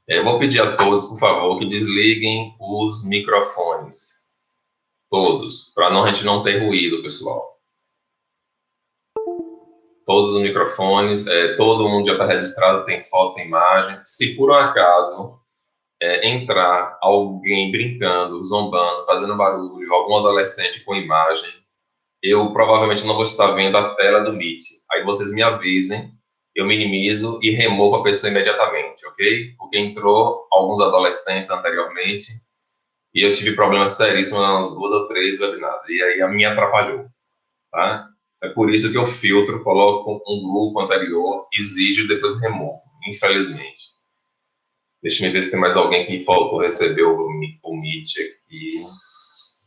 Eu vou pedir a todos, por favor, que desliguem os microfones. Todos, para a gente não ter ruído, pessoal. Todos os microfones, todo mundo já está registrado, tem foto, tem imagem. Se por um acaso entrar alguém brincando, zombando, fazendo barulho, algum adolescente com imagem, eu provavelmente não vou estar vendo a tela do Meet. Aí vocês me avisem, eu minimizo e removo a pessoa imediatamente, ok? Porque entrou alguns adolescentes anteriormente e eu tive problemas seríssimos nas 2 ou 3 webinars, e aí a minha atrapalhou, tá? É por isso que eu filtro, coloco um grupo anterior, exijo e depois removo, infelizmente. Deixa eu ver se tem mais alguém que faltou receber o Meet aqui.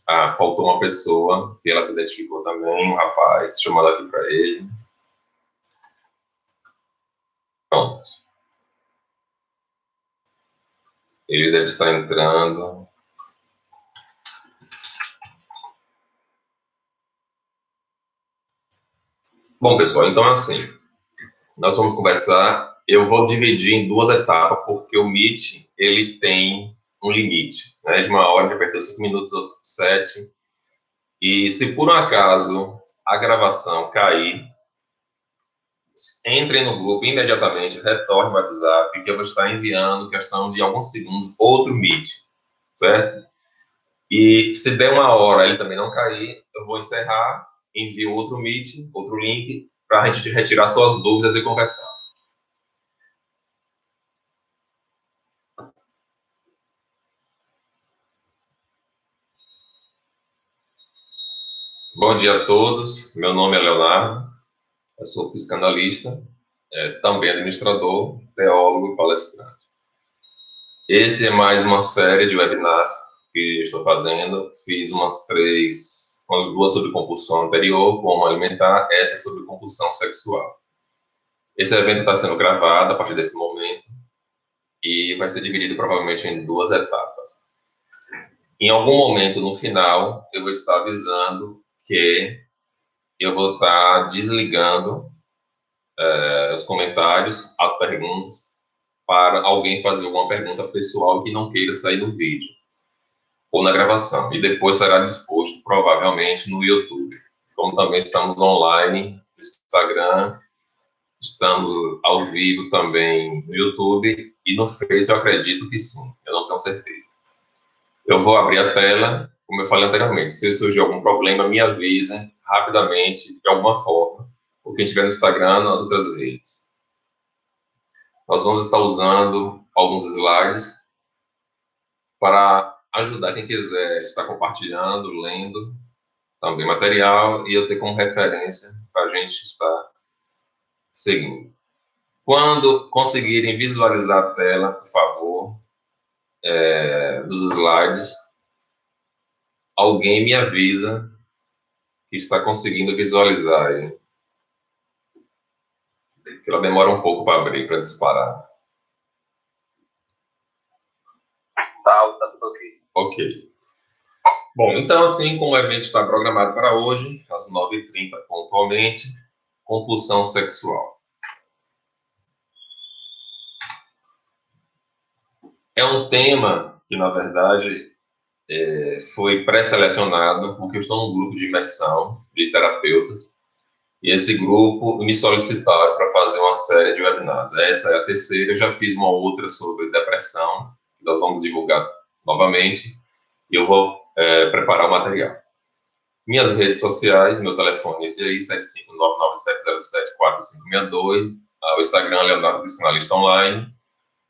Ah, faltou uma pessoa, que ela se identificou também, um rapaz. Deixa eu mandar aqui para ele. Pronto. Ele deve estar entrando. Bom, pessoal, então é assim. Nós vamos conversar. Eu vou dividir em 2 etapas, porque o Meet, ele tem um limite, né? De 1 hora, de apertou 5 minutos ou 7. E se por um acaso a gravação cair, entre no grupo imediatamente, retorne o WhatsApp, que eu vou estar enviando, questão de alguns segundos, outro Meet, certo? E se der 1 hora ele também não cair, eu vou encerrar, envio outro Meet, outro link, para a gente retirar suas dúvidas e conversar. Bom dia a todos, meu nome é Leonardo, eu sou psicanalista, também administrador, teólogo e palestrante. Esse é mais uma série de webinars que estou fazendo, fiz umas 2 sobre compulsão anterior, como alimentar, essa é sobre compulsão sexual. Esse evento está sendo gravado a partir desse momento e vai ser dividido provavelmente em 2 etapas. Em algum momento no final, eu vou estar avisando que eu vou estar desligando os comentários, as perguntas, para alguém fazer alguma pergunta pessoal que não queira sair no vídeo ou na gravação. E depois será disposto, provavelmente, no YouTube. Como também estamos online no Instagram, estamos ao vivo também no YouTube e no Face eu acredito que sim, eu não tenho certeza. Eu vou abrir a tela, como eu falei anteriormente, se surgir algum problema, me avisem rapidamente, de alguma forma, ou quem estiver no Instagram, nas outras redes. Nós vamos estar usando alguns slides para ajudar quem quiser estar compartilhando, lendo também material e eu ter como referência para a gente estar seguindo. Quando conseguirem visualizar a tela, por favor, dos slides, alguém me avisa que está conseguindo visualizar aí. Que ela demora um pouco para abrir, para disparar. Tá tudo ok. Ok. Bom, então assim como o evento está programado para hoje, às 9h30 pontualmente, compulsão sexual. É um tema que, na verdade, foi pré-selecionado, porque eu estou num grupo de imersão de terapeutas, e esse grupo me solicitaram para fazer uma série de webinars. Essa é a terceira, eu já fiz uma outra sobre depressão, que nós vamos divulgar novamente, e eu vou preparar o material. Minhas redes sociais, meu telefone esse aí, 75997074562, o Instagram Leonardo Psicanalista Online,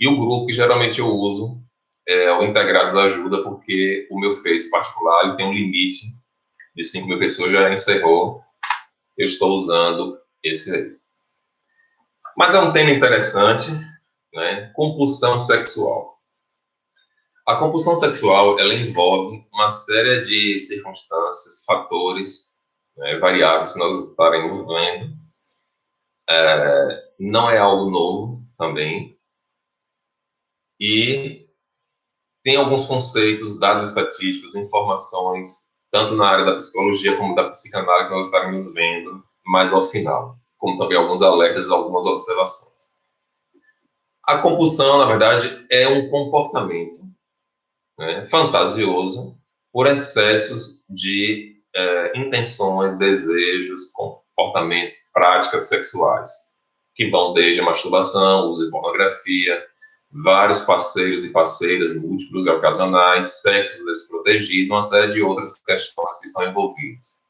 e o grupo que geralmente eu uso é o Integrados Ajuda, porque o meu Face particular ele tem um limite de 5.000 pessoas, já encerrou, eu estou usando esse aí. Mas é um tema interessante, né? Compulsão sexual. A compulsão sexual, ela envolve uma série de circunstâncias, fatores, né, variáveis que nós estaremos vendo. Não é algo novo também. E tem alguns conceitos, dados estatísticos, informações, tanto na área da psicologia como da psicanálise, que nós estaremos vendo mais ao final, como também alguns alertas e algumas observações. A compulsão, na verdade, é um comportamento, né, fantasioso por excessos de intenções, desejos, comportamentos, práticas sexuais, que vão desde a masturbação, uso de pornografia, vários parceiros e parceiras, múltiplos e ocasionais, sexo desprotegido, uma série de outras questões que estão envolvidas.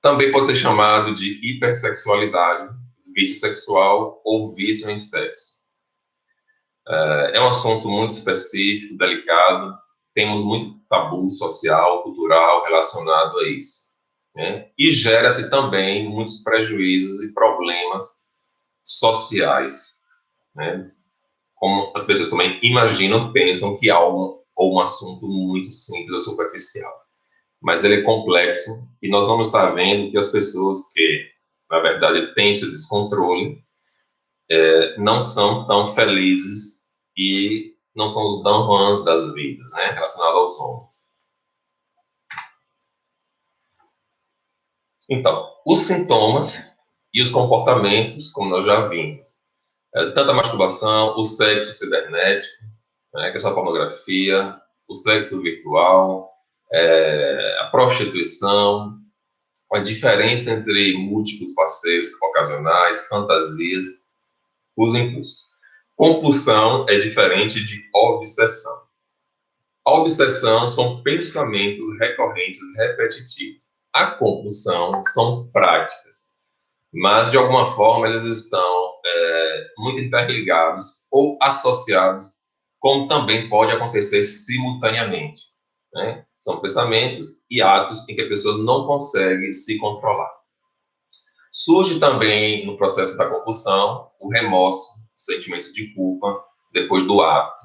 Também pode ser chamado de hipersexualidade, vício sexual ou vício em sexo. É um assunto muito específico, delicado, temos muito tabu social, cultural relacionado a isso, né? E gera-se também muitos prejuízos e problemas sociais, né? Como as pessoas também imaginam, pensam que é algo ou um assunto muito simples ou superficial. Mas ele é complexo e nós vamos estar vendo que as pessoas que, na verdade, têm esse descontrole não são tão felizes e não são os Don Juans das vidas, né, relacionados aos homens. Então, os sintomas e os comportamentos, como nós já vimos, tanto a masturbação, o sexo cibernético, né, que é a pornografia, o sexo virtual, a prostituição, a diferença entre múltiplos parceiros ocasionais, fantasias, os impulsos. Compulsão é diferente de obsessão. A obsessão são pensamentos recorrentes e repetitivos. A compulsão são práticas, mas de alguma forma eles estão muito interligados ou associados, como também pode acontecer simultaneamente, né? São pensamentos e atos em que a pessoa não consegue se controlar. Surge também no processo da compulsão o remorso, o sentimento de culpa depois do ato.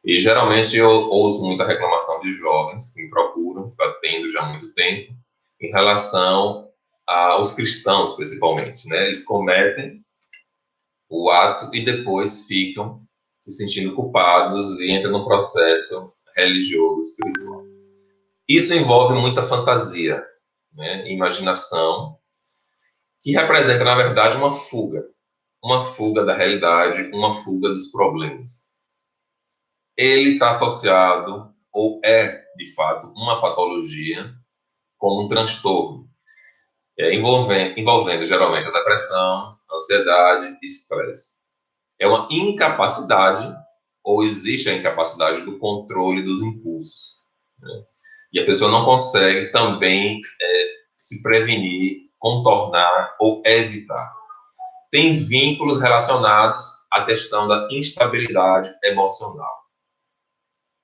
E geralmente eu ouço muita reclamação de jovens que me procuram, que eu atendo já há muito tempo, em relação aos cristãos, principalmente, né? Eles cometem o ato e depois ficam se sentindo culpados e entram no processo religioso, espiritual. Isso envolve muita fantasia, né? Imaginação, que representa, na verdade, uma fuga da realidade, uma fuga dos problemas. Ele está associado, ou é, de fato, uma patologia, como um transtorno, envolvendo geralmente a depressão, ansiedade e estresse. É uma incapacidade, ou existe a incapacidade do controle dos impulsos, né? E a pessoa não consegue também se prevenir, contornar ou evitar. Tem vínculos relacionados à questão da instabilidade emocional.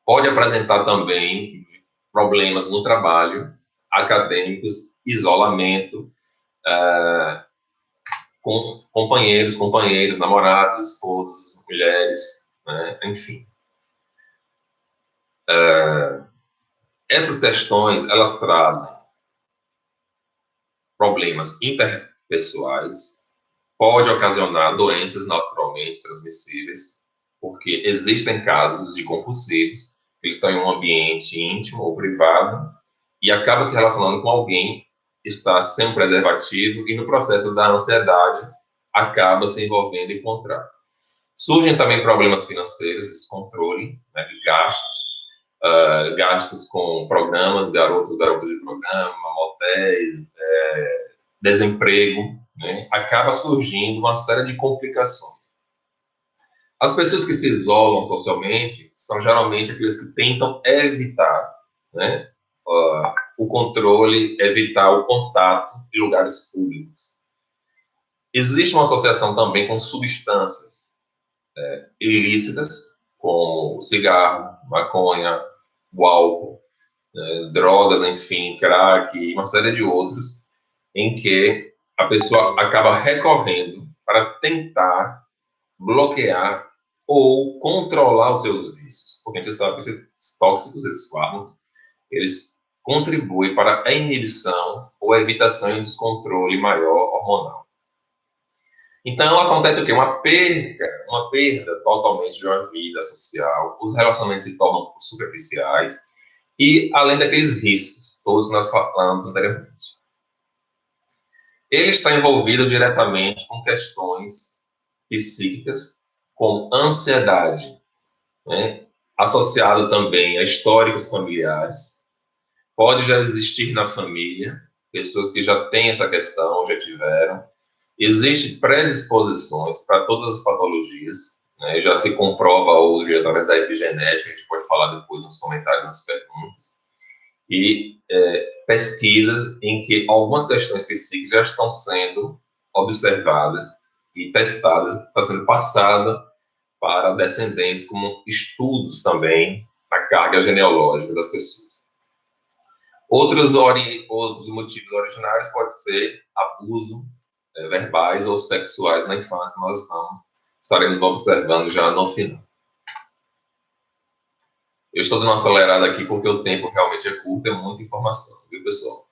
Pode apresentar também problemas no trabalho, acadêmicos, isolamento, com companheiros, namorados, esposas, mulheres, né? Enfim. Essas questões, elas trazem problemas interpessoais, pode ocasionar doenças naturalmente transmissíveis, porque existem casos de compulsivos que estão em um ambiente íntimo ou privado e acaba se relacionando com alguém que está sem um preservativo e no processo da ansiedade acaba se envolvendo em contrato. Surgem também problemas financeiros, descontrole, né, de gastos, gastos com programas, garotos de programa, motéis, desemprego, né? Acaba surgindo uma série de complicações. As pessoas que se isolam socialmente são geralmente aqueles que tentam evitar, né, o controle, evitar o contato em lugares públicos. Existe uma associação também com substâncias ilícitas, como cigarro, maconha, o álcool, drogas, enfim, crack e uma série de outros, em que a pessoa acaba recorrendo para tentar bloquear ou controlar os seus vícios. Porque a gente sabe que esses tóxicos, esses fármacos, eles contribuem para a inibição ou a evitação e um descontrole maior hormonal. Então, acontece o quê? Uma perda totalmente de uma vida social, os relacionamentos se tornam superficiais, e além daqueles riscos, todos que nós falamos anteriormente. Ele está envolvido diretamente com questões psíquicas, como ansiedade, né, associado também a históricos familiares. Pode já existir na família, pessoas que já têm essa questão, já tiveram. Existem predisposições para todas as patologias, né, já se comprova hoje através da epigenética, a gente pode falar depois nos comentários, nas perguntas, e pesquisas em que algumas questões psíquicas já estão sendo observadas e testadas, está sendo passada para descendentes, como estudos também na carga genealógica das pessoas. Outros motivos originários podem ser abuso verbais ou sexuais na infância, nós estaremos observando já no final. Eu estou dando uma acelerada aqui porque o tempo realmente é curto, é muita informação, viu, pessoal?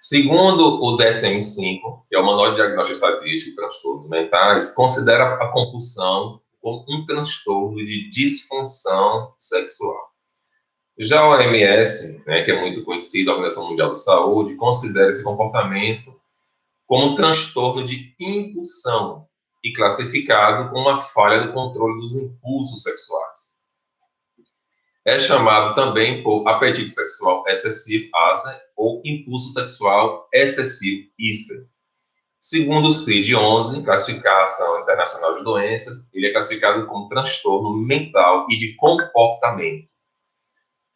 Segundo o DSM-5, que é o Manual de Diagnóstico Estatístico de Transtornos Mentais, considera a compulsão como um transtorno de disfunção sexual. Já a OMS, né, que é muito conhecida, a Organização Mundial da Saúde, considera esse comportamento como um transtorno de impulsão e classificado como uma falha do controle dos impulsos sexuais. É chamado também por apetite sexual excessivo, ASA, ou impulso sexual excessivo, ISA. Segundo o CID-11, Classificação Internacional de Doenças, ele é classificado como transtorno mental e de comportamento,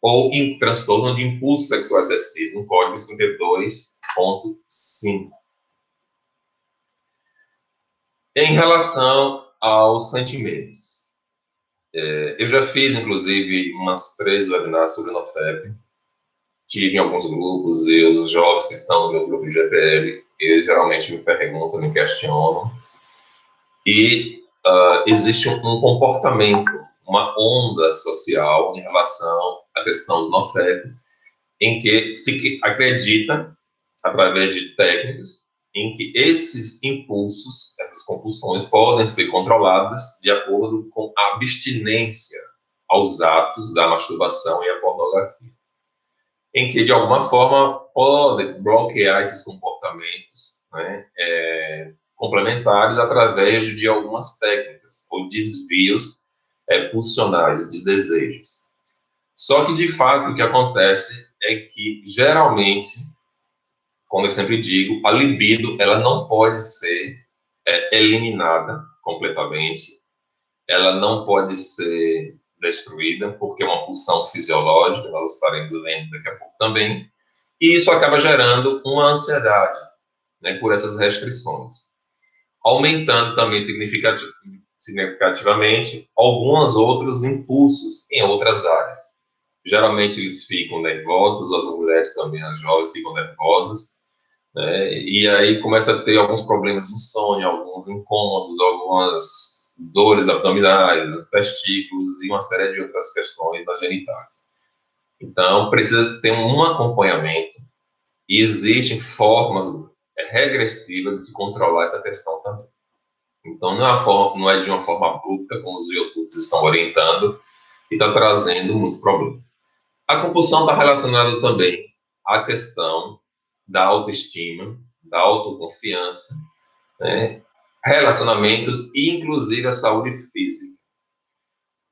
ou em transtorno de impulso sexual excessivo, no Código 52.5. Em relação aos sentimentos, eu já fiz, inclusive, umas 3 webinars sobre NoFap. Tive em alguns grupos, e os jovens que estão no meu grupo de GPL, eles geralmente me perguntam, me questionam. E existe um comportamento, uma onda social em relação à questão do NoFap, em que se acredita, através de técnicas, em que esses impulsos, essas compulsões, podem ser controladas de acordo com a abstinência aos atos da masturbação e a pornografia, em que, de alguma forma, podem bloquear esses comportamentos, né, complementares através de algumas técnicas ou desvios pulsionais de desejos. Só que, de fato, o que acontece é que, geralmente, como eu sempre digo, a libido ela não pode ser eliminada completamente, ela não pode ser destruída, porque é uma pulsão fisiológica, nós estaremos vendo daqui a pouco também, e isso acaba gerando uma ansiedade, né, por essas restrições, aumentando também significativamente alguns outros impulsos em outras áreas. Geralmente eles ficam nervosos, as mulheres também, as jovens ficam nervosas, né? E aí começa a ter alguns problemas de insônia, alguns incômodos, algumas dores abdominais, nos testículos e uma série de outras questões nas genitais. Então, precisa ter um acompanhamento e existem formas regressivas de se controlar essa questão também. Então, não é de uma forma abrupta, como os YouTubes estão orientando, e está trazendo muitos problemas. A compulsão está relacionada também à questão da autoestima, da autoconfiança, né, relacionamentos e, inclusive, a saúde física.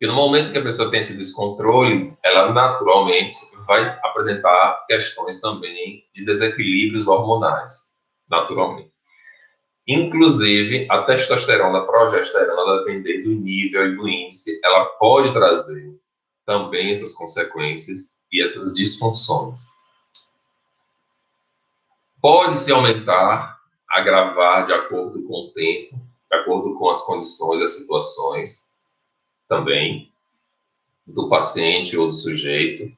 E no momento que a pessoa tem esse descontrole, ela naturalmente vai apresentar questões também de desequilíbrios hormonais, naturalmente. Inclusive, a testosterona, a progesterona, a depender do nível e do índice, ela pode trazer também essas consequências e essas disfunções. Pode-se aumentar, agravar de acordo com o tempo, de acordo com as condições, as situações também do paciente ou do sujeito,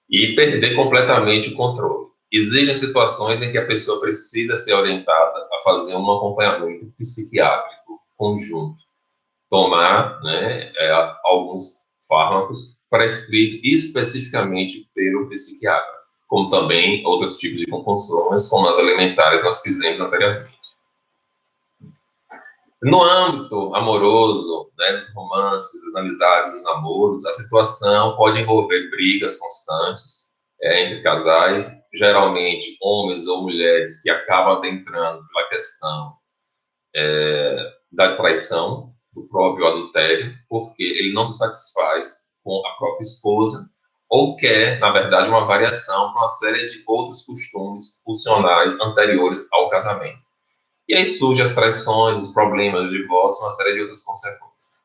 e perder completamente o controle. Existem situações em que a pessoa precisa ser orientada a fazer um acompanhamento psiquiátrico conjunto, tomar, né, alguns fármacos prescritos especificamente pelo psiquiatra, como também outros tipos de compulsões, como as alimentares, nós fizemos anteriormente. No âmbito amoroso, né, dos romances, das amizades, dos namoros, a situação pode envolver brigas constantes entre casais, geralmente homens ou mulheres que acabam adentrando pela questão da traição, do próprio adultério, porque ele não se satisfaz com a própria esposa, ou quer, na verdade, uma variação para uma série de outros costumes funcionais anteriores ao casamento. E aí surgem as traições, os problemas, o divórcio, uma série de outras consequências.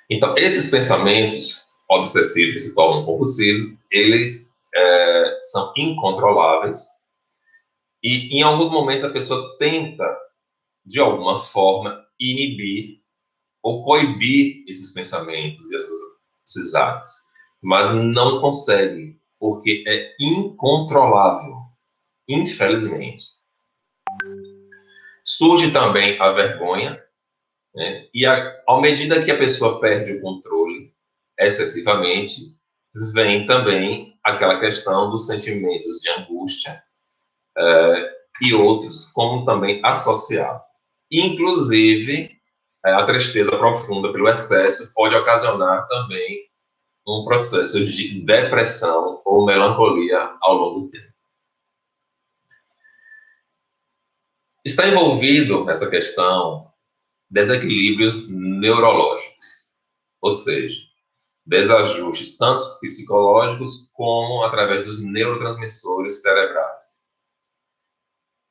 Então, esses pensamentos obsessivos que se tornam compulsivos, eles são incontroláveis e, em alguns momentos, a pessoa tenta, de alguma forma, inibir ou coibir esses pensamentos e esses atos, mas não consegue, porque é incontrolável, infelizmente. Surge também a vergonha, né? E à medida que a pessoa perde o controle excessivamente, vem também aquela questão dos sentimentos de angústia e outros, como também associado. Inclusive, a tristeza profunda pelo excesso pode ocasionar também um processo de depressão ou melancolia ao longo do tempo. Está envolvido nessa questão desequilíbrios neurológicos, ou seja, desajustes tanto psicológicos como através dos neurotransmissores cerebrais.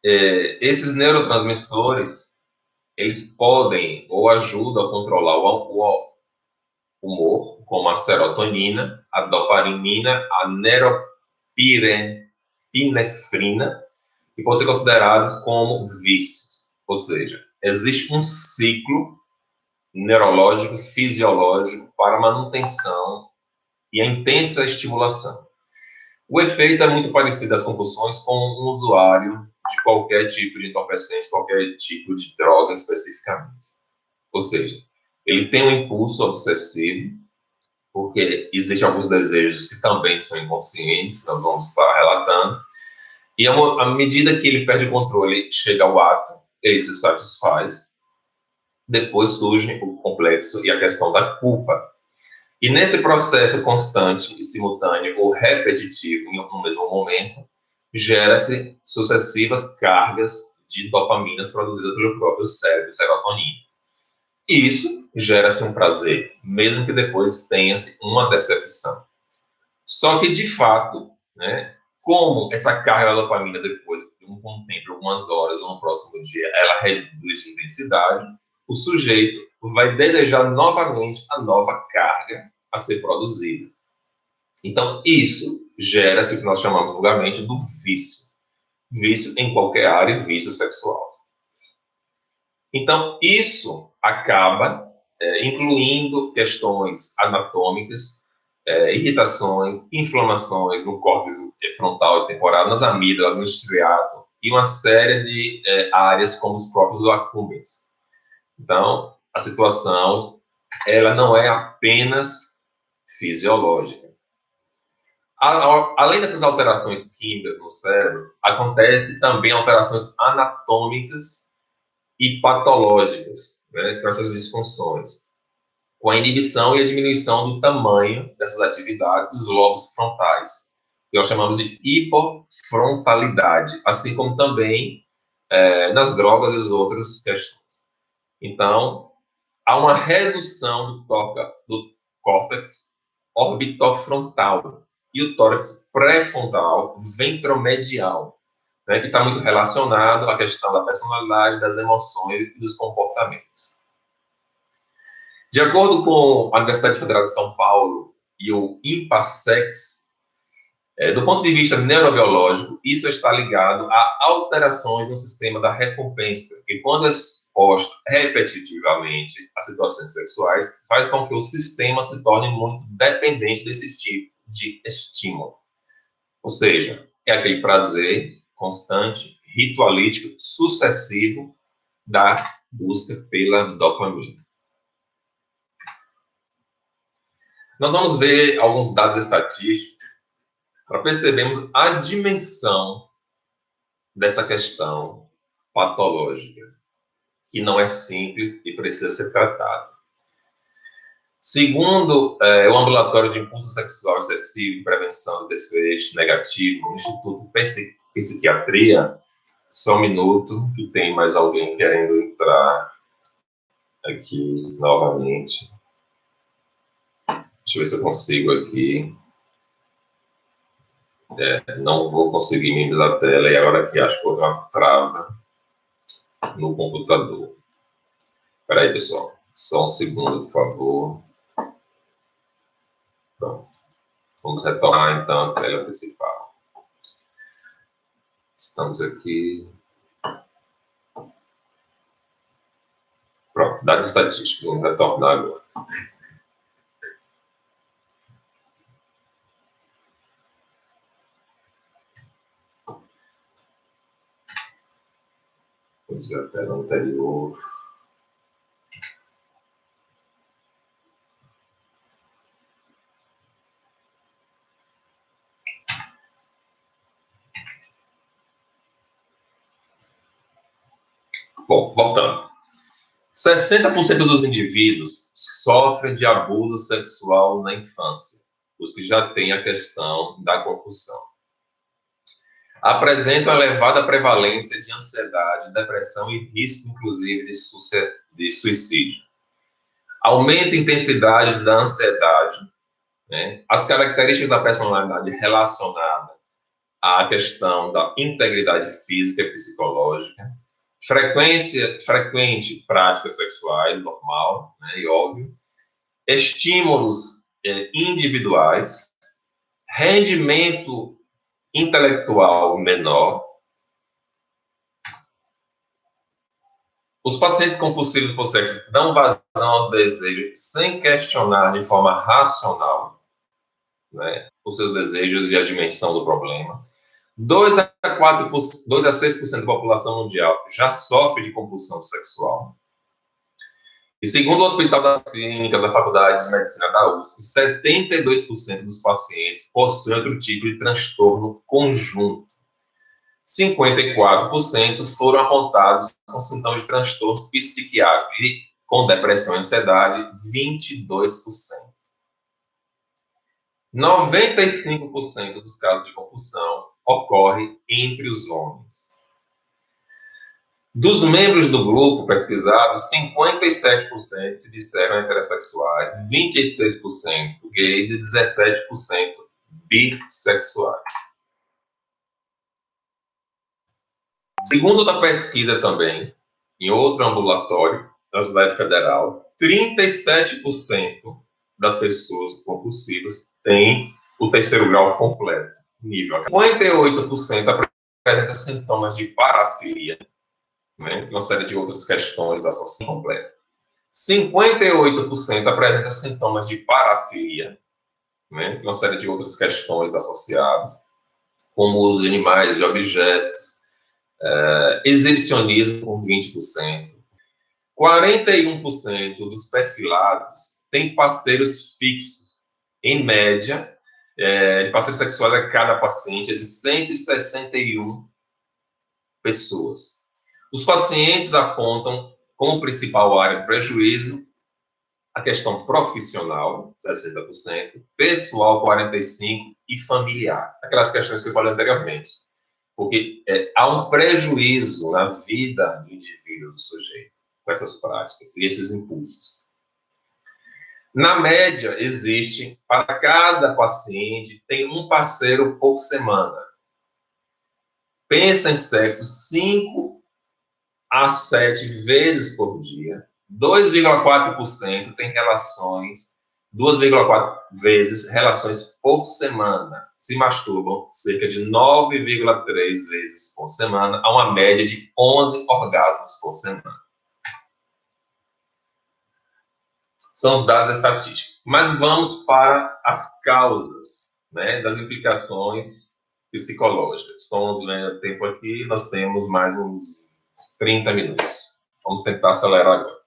Esses neurotransmissores, eles podem ou ajudam a controlar o humor, como a serotonina, a dopamina, a neuropinefrina, que podem ser considerados como vícios. Ou seja, existe um ciclo neurológico, fisiológico para a manutenção e a intensa estimulação. O efeito é muito parecido às compulsões com um usuário de qualquer tipo de entorpecente, qualquer tipo de droga especificamente. Ou seja, ele tem um impulso obsessivo, porque existem alguns desejos que também são inconscientes, que nós vamos estar relatando, e à medida que ele perde o controle, chega ao ato, ele se satisfaz, depois surge o complexo e a questão da culpa. E nesse processo constante e simultâneo ou repetitivo em um mesmo momento, gera-se sucessivas cargas de dopaminas produzidas pelo próprio cérebro, serotonina. E isso gera-se um prazer, mesmo que depois tenha-se uma decepção. Só que, de fato, né, como essa carga da dopamina depois, com um tempo, algumas horas ou no próximo dia, ela reduz de intensidade, o sujeito vai desejar novamente a nova carga a ser produzida. Então, isso gera-se o que nós chamamos vulgarmente do vício. Vício em qualquer área, vício sexual. Então, isso acaba incluindo questões anatômicas, irritações, inflamações no córtex frontal e temporal, nas amígdalas, no estriato, e uma série de áreas como os próprios acúmulos. Então, a situação, ela não é apenas fisiológica. Além dessas alterações químicas no cérebro, acontece também alterações anatômicas e patológicas, né, com essas disfunções, com a inibição e a diminuição do tamanho dessas atividades dos lobos frontais, que nós chamamos de hipofrontalidade, assim como também nas drogas e as outras questões. Então, há uma redução do córtex orbitofrontal e o tórax pré-frontal ventromedial, né, que está muito relacionado à questão da personalidade, das emoções e dos comportamentos. De acordo com a Universidade Federal de São Paulo e o INPASEX, do ponto de vista neurobiológico, isso está ligado a alterações no sistema da recompensa, que quando exposto repetitivamente a situações sexuais, faz com que o sistema se torne muito dependente desse tipo de estímulo. Ou seja, é aquele prazer constante, ritualístico, sucessivo da busca pela dopamina. Nós vamos ver alguns dados estatísticos para percebermos a dimensão dessa questão patológica, que não é simples e precisa ser tratada. Segundo o Ambulatório de Impulso Sexual Excessivo e Prevenção do Desfecho Negativo, no Instituto Psiquiatria, só um minuto, que tem mais alguém querendo entrar. aqui novamente. Deixa eu ver se eu consigo aqui. Não vou conseguir me da tela e agora aqui acho que houve uma trava no computador. Espera aí, pessoal. Só um segundo, por favor. Pronto. Vamos retomar, então, a tela principal. Estamos aqui. Pronto, dados estatísticos. Vamos retornar agora. Vamos ver a tela anterior. Bom, voltando. 60% dos indivíduos sofrem de abuso sexual na infância, os que já têm a questão da compulsão. Apresentam elevada prevalência de ansiedade, depressão e risco, inclusive, de suicídio. Aumenta a intensidade da ansiedade, né? As características da personalidade relacionada à questão da integridade física e psicológica, frequente práticas sexuais, normal, né, e óbvio, estímulos individuais, rendimento intelectual menor. Os pacientes compulsivos por sexo dão vazão aos desejos sem questionar de forma racional, né, os seus desejos e a dimensão do problema. 2 a 6% da população mundial já sofre de compulsão sexual. E segundo o Hospital das Clínicas da Faculdade de Medicina da USP, 72% dos pacientes possuem outro tipo de transtorno conjunto. 54% foram apontados com sintomas de transtorno psiquiátrico e com depressão e ansiedade, 22%. 95% dos casos de compulsão ocorre entre os homens. Dos membros do grupo pesquisado, 57% se disseram heterossexuais, 26% gays e 17% bissexuais. Segundo outra pesquisa também, em outro ambulatório, na Universidade Federal, 37% das pessoas compulsivas têm o terceiro grau completo, nível. 58% apresentam sintomas de parafilia, né, que uma série de outras questões associadas completo. 58% apresentam sintomas de parafilia, né, que uma série de outras questões associadas, como o uso de animais e objetos, exibicionismo por 20%. 41% dos perfilados têm parceiros fixos. Em média, de parceiro sexual a cada paciente é de 161 pessoas. Os pacientes apontam como principal área de prejuízo a questão profissional, 60%, pessoal, 45%, e familiar. Aquelas questões que eu falei anteriormente. Porque há um prejuízo na vida do indivíduo, do sujeito, com essas práticas e esses impulsos. Na média, existe, para cada paciente, tem um parceiro por semana. Pensa em sexo 5 a 7 vezes por dia. 2,4% tem relações, 2,4 vezes relações por semana. Se masturbam cerca de 9,3 vezes por semana, a uma média de 11 orgasmos por semana. São os dados estatísticos. Mas vamos para as causas, né, das implicações psicológicas. Estamos vendo o tempo aqui, nós temos mais uns 30 minutos. Vamos tentar acelerar agora.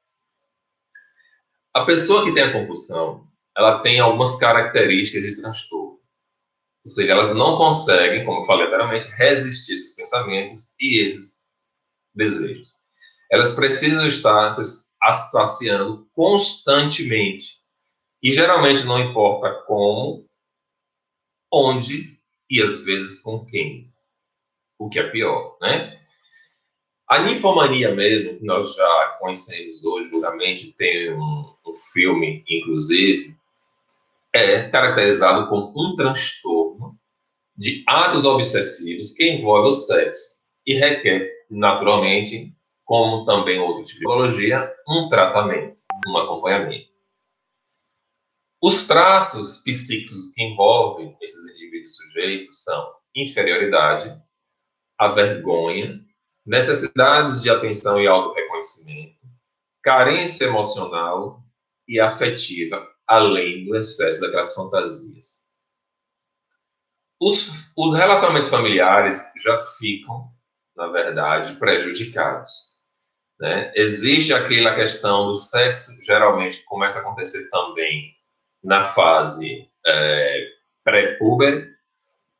A pessoa que tem a compulsão, ela tem algumas características de transtorno. Ou seja, elas não conseguem, como eu falei anteriormente, resistir a esses pensamentos e esses desejos. Elas precisam estar se saciando constantemente. E geralmente não importa como, onde e às vezes com quem. O que é pior, né? A ninfomania mesmo, que nós já conhecemos hoje, vulgarmente, tem um filme, inclusive, é caracterizado como um transtorno de atos obsessivos que envolve o sexo e requer, naturalmente, como também outro tipo de patologia, um tratamento, um acompanhamento. Os traços psíquicos que envolvem esses indivíduos sujeitos são inferioridade, a vergonha, necessidades de atenção e autorreconhecimento, carência emocional e afetiva, além do excesso daquelas fantasias. Os relacionamentos familiares já ficam, na verdade, prejudicados, né? Existe aquela questão do sexo, geralmente começa a acontecer também na fase pré-puber,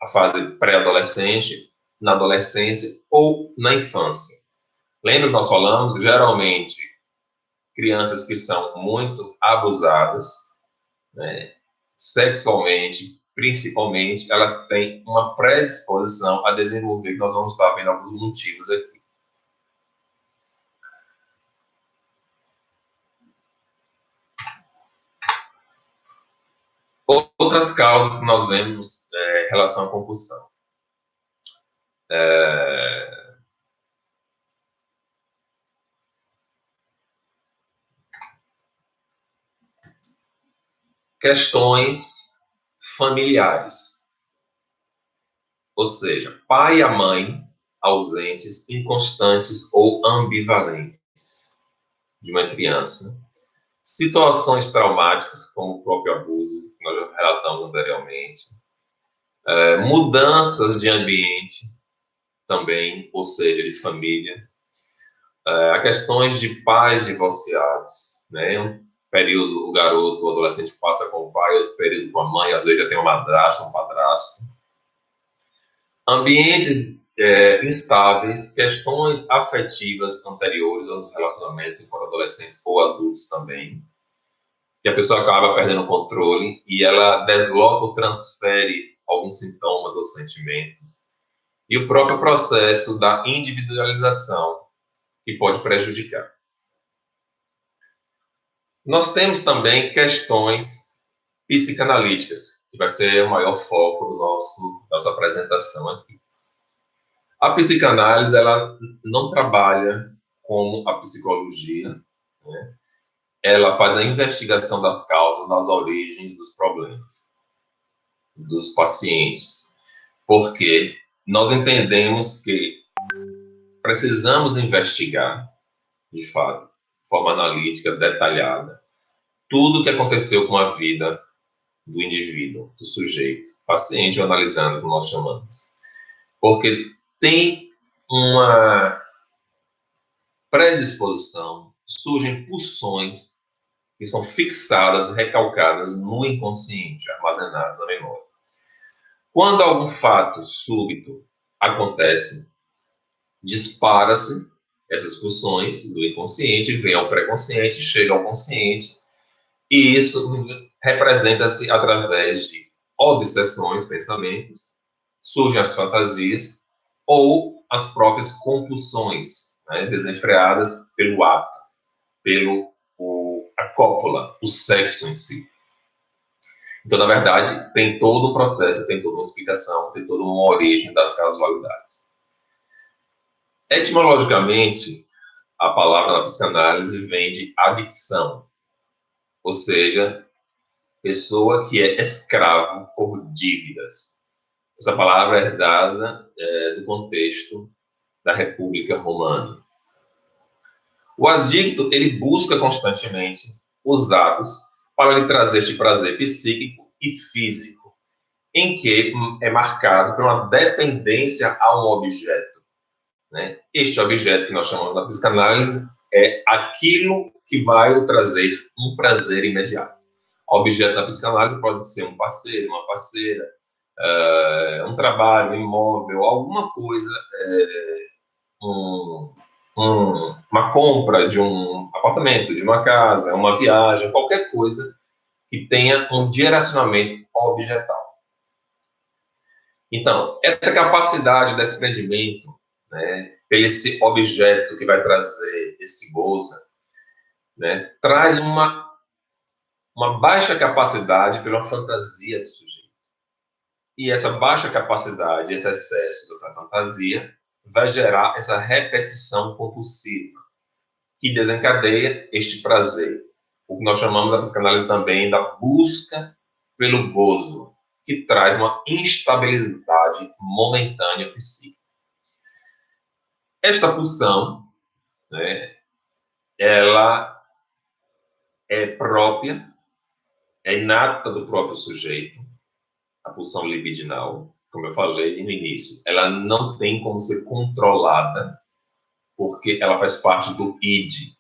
a fase pré-adolescente, na adolescência ou na infância. Lembra que nós falamos, geralmente, crianças que são muito abusadas, né, sexualmente, principalmente, elas têm uma predisposição a desenvolver, que nós vamos estar vendo alguns motivos aqui. Outras causas que nós vemos em relação à compulsão. Questões familiares. Ou seja, pai e a mãe ausentes, inconstantes ou ambivalentes de uma criança. Situações traumáticas, como o próprio abuso, que nós já relatamos anteriormente. Mudanças de ambiente também, ou seja, de família. Questões de pais divorciados, né? Um período o garoto, o adolescente passa com o pai, outro período com a mãe, às vezes já tem uma madrasta, um padrasto. Ambientes instáveis, questões afetivas anteriores aos relacionamentos enquanto adolescentes ou adultos também, que a pessoa acaba perdendo o controle e ela desloca ou transfere alguns sintomas ou sentimentos. E o próprio processo da individualização, que pode prejudicar. Nós temos também questões psicanalíticas, que vai ser o maior foco do nossa apresentação aqui. A psicanálise, ela não trabalha como a psicologia, né? Ela faz a investigação das causas, das origens dos problemas dos pacientes, porque nós entendemos que precisamos investigar, de fato, de forma analítica, detalhada, tudo o que aconteceu com a vida do indivíduo, do sujeito, paciente ou analisando, como nós chamamos. Porque tem uma predisposição, surgem pulsões que são fixadas, recalcadas no inconsciente, armazenadas na memória. Quando algum fato súbito acontece, dispara-se essas pulsões do inconsciente, vem ao pré-consciente, chega ao consciente, e isso representa-se através de obsessões, pensamentos, surgem as fantasias ou as próprias compulsões, né, desenfreadas pelo ato, a cópula, o sexo em si. Então, na verdade, tem todo um processo, tem toda uma explicação, tem toda uma origem das casualidades. Etimologicamente, a palavra na psicanálise vem de adicção, ou seja, pessoa que é escravo por dívidas. Essa palavra é herdada do contexto da República Romana. O adicto, ele busca constantemente os atos para lhe trazer este prazer psíquico e físico, em que é marcado por uma dependência a um objeto, né? Este objeto que nós chamamos da psicanálise é aquilo que vai lhe trazer um prazer imediato. O objeto da psicanálise pode ser um parceiro, uma parceira, um trabalho, um imóvel, alguma coisa, uma compra de um apartamento, de uma casa, uma viagem, qualquer coisa que tenha um direcionamento objetal. Então, essa capacidade de desprendimento, né, pelo esse objeto que vai trazer esse gozo, né, traz uma baixa capacidade pela fantasia do sujeito. E essa baixa capacidade, esse excesso dessa fantasia, vai gerar essa repetição compulsiva, que desencadeia este prazer. O que nós chamamos da psicanálise também da busca pelo gozo, que traz uma instabilidade momentânea psíquica. Esta pulsão, né, ela é própria, é inata do próprio sujeito, a pulsão libidinal, como eu falei no início, ela não tem como ser controlada, porque ela faz parte do id,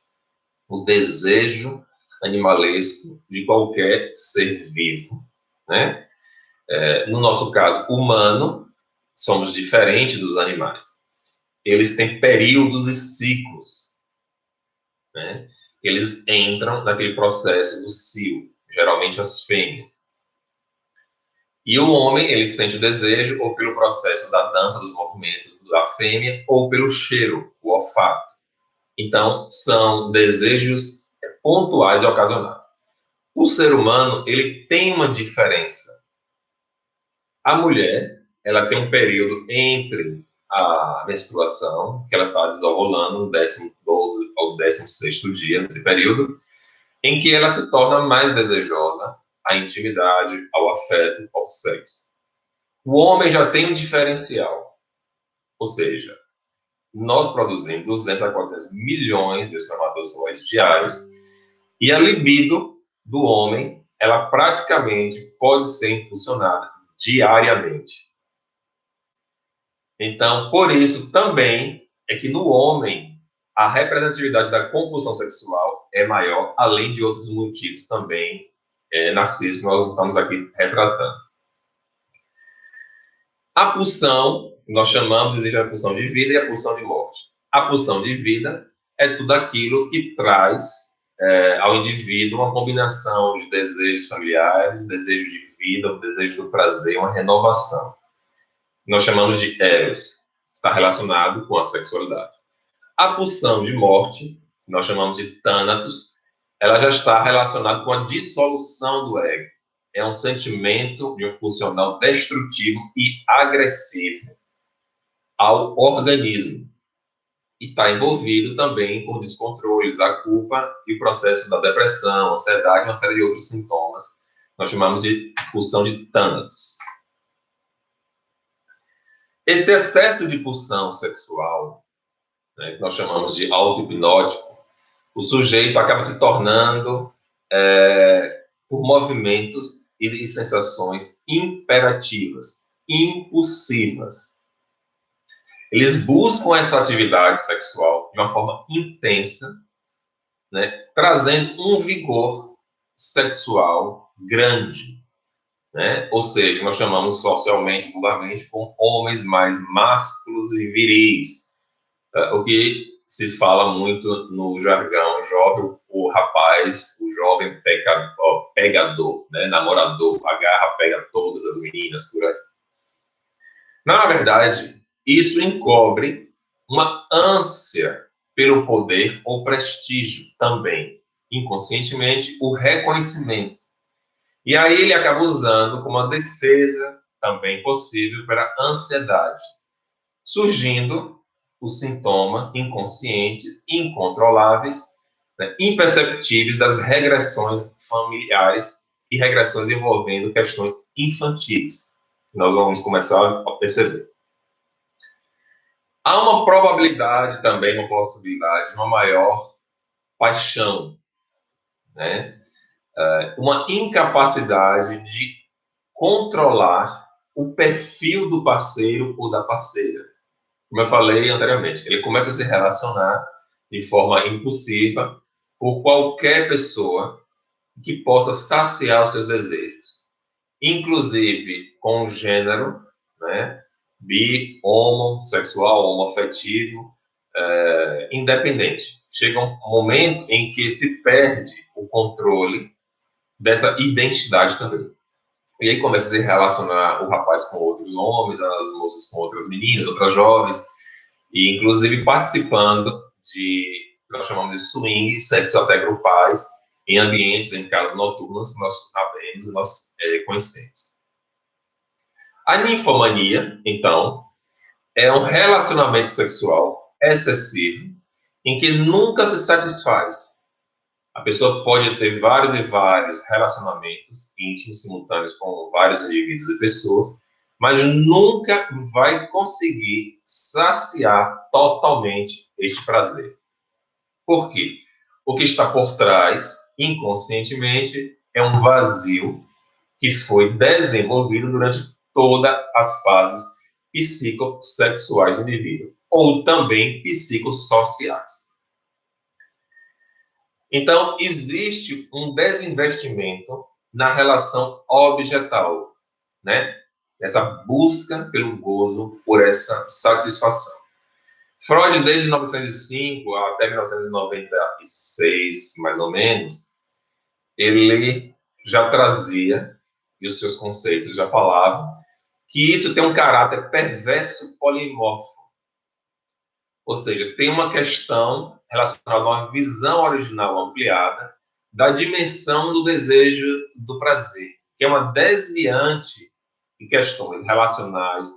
o desejo animalesco de qualquer ser vivo, né? No nosso caso humano, somos diferentes dos animais. Eles têm períodos e ciclos, né? Eles entram naquele processo do cio, geralmente as fêmeas. E o homem, ele sente o desejo ou pelo processo da dança, dos movimentos da fêmea, ou pelo cheiro, o olfato. Então, são desejos pontuais e ocasionais. O ser humano, ele tem uma diferença. A mulher, ela tem um período entre a menstruação, que ela está desenrolando no 12º ao 16º dia, nesse período, em que ela se torna mais desejosa à intimidade, ao afeto, ao sexo. O homem já tem um diferencial, ou seja, nós produzimos 200 a 400 milhões de espermatozoides diários e a libido do homem, ela praticamente pode ser impulsionada diariamente. Então, por isso também é que no homem a representatividade da compulsão sexual é maior, além de outros motivos também narcísicos que nós estamos aqui retratando. A pulsão, nós chamamos, existe a pulsão de vida e a pulsão de morte. A pulsão de vida é tudo aquilo que traz ao indivíduo uma combinação de desejos familiares, desejos de vida, o desejo do prazer, uma renovação. Nós chamamos de eros, está relacionado com a sexualidade. A pulsão de morte, nós chamamos de thanatos, ela já está relacionada com a dissolução do ego. É um sentimento de um pulsional destrutivo e agressivo ao organismo. E está envolvido também com descontroles, a culpa e o processo da depressão, ansiedade e uma série de outros sintomas. Nós chamamos de pulsão de thanatos. Esse excesso de pulsão sexual, né, que nós chamamos de auto-hipnótico, o sujeito acaba se tornando por movimentos e sensações imperativas, impulsivas. Eles buscam essa atividade sexual de uma forma intensa, né, trazendo um vigor sexual grande, né? Ou seja, nós chamamos socialmente, vulgarmente, com homens mais másculos e viris, o que se fala muito no jargão jovem, o rapaz, o jovem pegador, né? Namorador, agarra, pega todas as meninas por aí. Na verdade, isso encobre uma ânsia pelo poder ou prestígio também, inconscientemente, o reconhecimento. E aí ele acaba usando como uma defesa também possível para a ansiedade, surgindo os sintomas inconscientes, incontroláveis, né, imperceptíveis das regressões familiares e regressões envolvendo questões infantis. Nós vamos começar a perceber. Há uma probabilidade também, uma possibilidade de uma maior paixão, né? Uma incapacidade de controlar o perfil do parceiro ou da parceira. Como eu falei anteriormente, ele começa a se relacionar de forma impulsiva por qualquer pessoa que possa saciar os seus desejos, inclusive com o gênero, né, bi, homossexual, homoafetivo, independente. Chega um momento em que se perde o controle dessa identidade também. E aí começa a se relacionar o rapaz com outros homens, as moças com outras meninas, outras jovens, e inclusive participando de, nós chamamos de swing, sexo até grupais, em ambientes, em casas noturnas, que nós sabemos e nós conhecemos. A ninfomania, então, é um relacionamento sexual excessivo, em que nunca se satisfaz. A pessoa pode ter vários e vários relacionamentos íntimos, simultâneos, com vários indivíduos e pessoas, mas nunca vai conseguir saciar totalmente este prazer. Por quê? O que está por trás, inconscientemente, é um vazio que foi desenvolvido durante todas as fases psicossexuais do indivíduo, ou também psicossociais. Então, existe um desinvestimento na relação objetal, né? Essa busca pelo gozo, por essa satisfação. Freud, desde 1905 até 1996, mais ou menos, ele já trazia, e os seus conceitos já falavam, que isso tem um caráter perverso polimorfo. Ou seja, tem uma questão relacionada a uma visão original ampliada da dimensão do desejo do prazer, que é uma desviante de questões relacionais,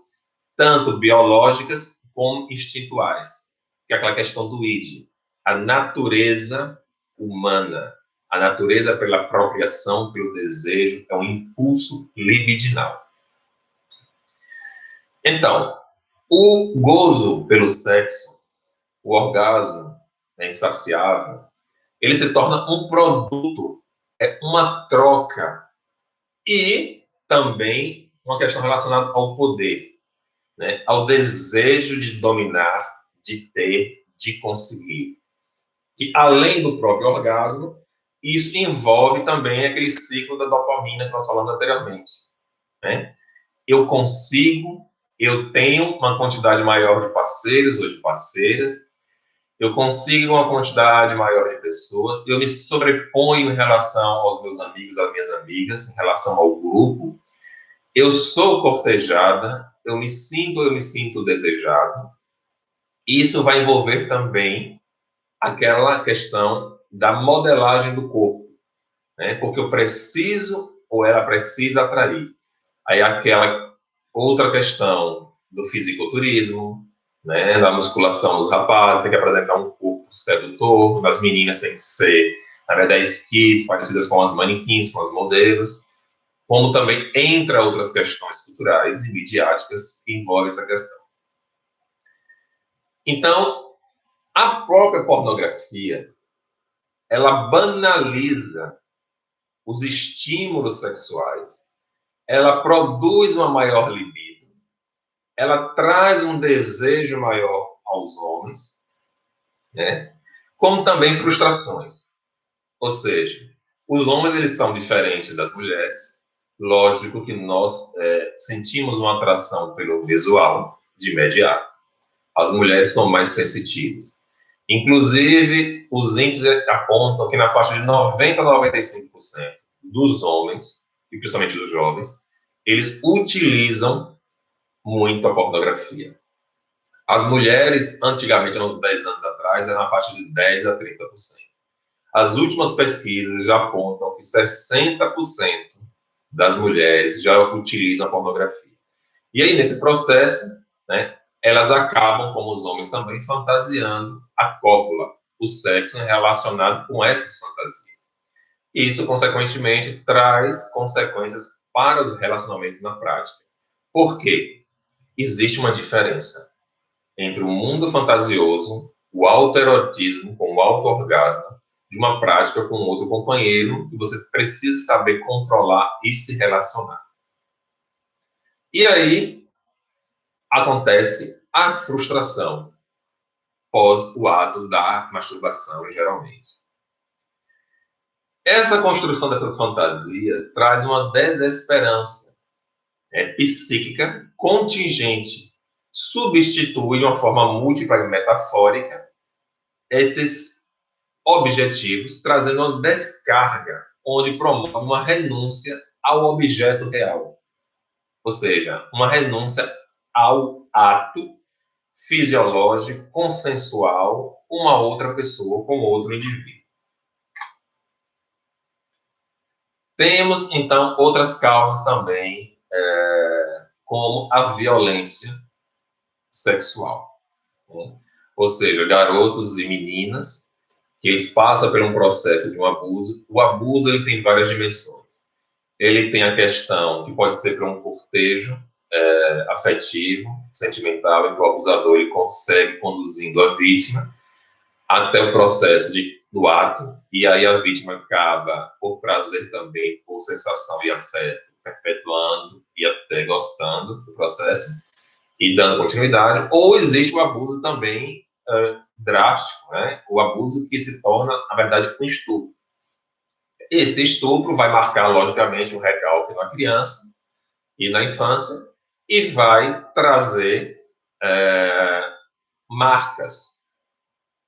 tanto biológicas como instintuais, que é aquela questão do id, a natureza humana, a natureza pela procriação, pelo desejo, é um impulso libidinal. Então, o gozo pelo sexo, o orgasmo insaciável, ele se torna um produto, é uma troca e também uma questão relacionada ao poder, né? Ao desejo de dominar, de ter, de conseguir. Que além do próprio orgasmo, isso envolve também aquele ciclo da dopamina que nós falamos anteriormente, né? Eu consigo, eu tenho uma quantidade maior de parceiros ou de parceiras, eu consigo uma quantidade maior de pessoas, eu me sobreponho em relação aos meus amigos, às minhas amigas, em relação ao grupo, eu sou cortejada, eu me sinto desejado. Isso vai envolver também aquela questão da modelagem do corpo, né? Porque eu preciso ou ela precisa atrair. Aí aquela outra questão do fisiculturismo, né? Da musculação dos rapazes, tem que apresentar um corpo sedutor, das meninas tem que ser, na verdade, esquis, parecidas com as manequins, com as modelos, como também entra outras questões culturais e midiáticas que envolvem essa questão. Então, a própria pornografia, ela banaliza os estímulos sexuais, ela produz uma maior libido, ela traz um desejo maior aos homens, né? Como também frustrações. Ou seja, os homens eles são diferentes das mulheres. Lógico que nós sentimos uma atração pelo visual de imediato. As mulheres são mais sensitivas. Inclusive, os índices apontam que na faixa de 90% a 95% dos homens, e principalmente dos jovens, eles utilizam muito a pornografia. As mulheres, antigamente, há uns 10 anos atrás, era na faixa de 10% a 30%. As últimas pesquisas já apontam que 60% das mulheres já utilizam a pornografia. E aí, nesse processo, né, elas acabam, como os homens também, fantasiando a cópula, o sexo relacionado com essas fantasias. E isso, consequentemente, traz consequências para os relacionamentos na prática. Por quê? Existe uma diferença entre o mundo fantasioso, o autoerotismo com o auto-orgasmo, de uma prática com outro companheiro, que você precisa saber controlar e se relacionar. E aí acontece a frustração pós o ato da masturbação, geralmente. Essa construção dessas fantasias traz uma desesperança psíquica contingente, substitui de uma forma múltipla e metafórica esses objetivos, trazendo uma descarga, onde promove uma renúncia ao objeto real. Ou seja, uma renúncia ao ato fisiológico, consensual, com uma outra pessoa, com outro indivíduo. Temos, então, outras causas também, como a violência sexual. Né? Ou seja, garotos e meninas que eles passam por um processo de um abuso. O abuso ele tem várias dimensões. Ele tem a questão que pode ser para um cortejo afetivo, sentimental, em que o abusador ele consegue conduzindo a vítima até o processo do ato, e aí a vítima acaba, por prazer também, por sensação e afeto, perpetuando e até gostando do processo e dando continuidade, ou existe o abuso também drástico, né? O abuso que se torna, na verdade, um estupro. Esse estupro vai marcar, logicamente, um recalque na criança e na infância e vai trazer marcas.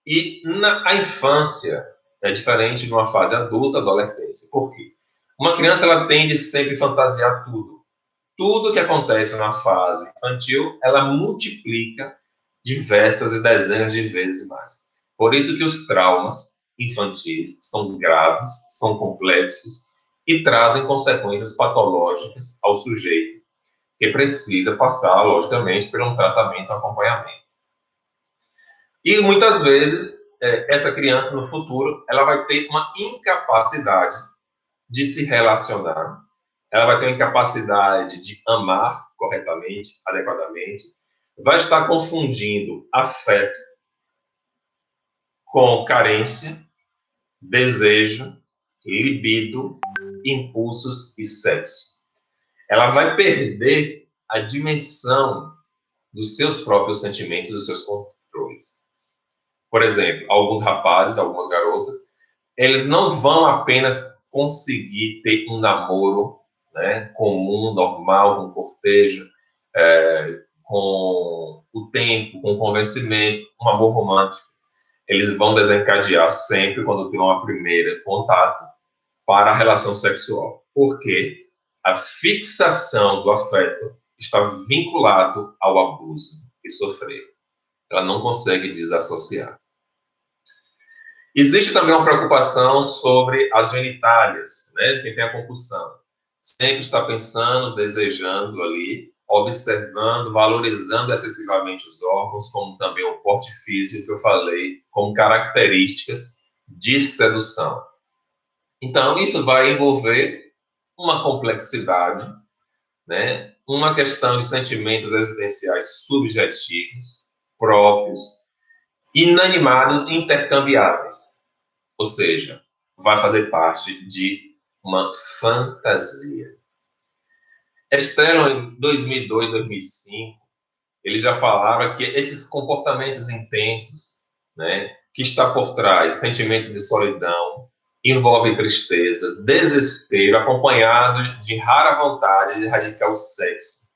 E a infância é diferente de uma fase adulta, adolescência. Por quê? Uma criança ela tende sempre a fantasiar tudo. Tudo que acontece na fase infantil, ela multiplica diversas e dezenas de vezes mais. Por isso que os traumas infantis são graves, são complexos e trazem consequências patológicas ao sujeito, que precisa passar, logicamente, por um tratamento, um acompanhamento. E muitas vezes, essa criança no futuro, ela vai ter uma incapacidade de se relacionar, ela vai ter uma incapacidade de amar corretamente, adequadamente, vai estar confundindo afeto com carência, desejo, libido, impulsos e sexo. Ela vai perder a dimensão dos seus próprios sentimentos, dos seus controles. Por exemplo, alguns rapazes, algumas garotas, eles não vão apenas conseguir ter um namoro, né, comum, normal, com cortejo, com o tempo, com o convencimento, um amor romântico. Eles vão desencadear sempre, quando tem um primeiro contato, para a relação sexual. Porque a fixação do afeto está vinculado ao abuso que sofreu. Ela não consegue desassociar. Existe também uma preocupação sobre as genitálias, né? Quem tem a compulsão. Sempre está pensando, desejando ali, observando, valorizando excessivamente os órgãos, como também o porte físico que eu falei, como características de sedução. Então, isso vai envolver uma complexidade, né? Uma questão de sentimentos existenciais subjetivos, próprios, inanimados e intercambiáveis. Ou seja, vai fazer parte de uma fantasia. Stellon, em 2002, 2005, ele já falava que esses comportamentos intensos, né, que está por trás, sentimentos de solidão, envolve tristeza, desespero, acompanhado de rara vontade de erradicar o sexo.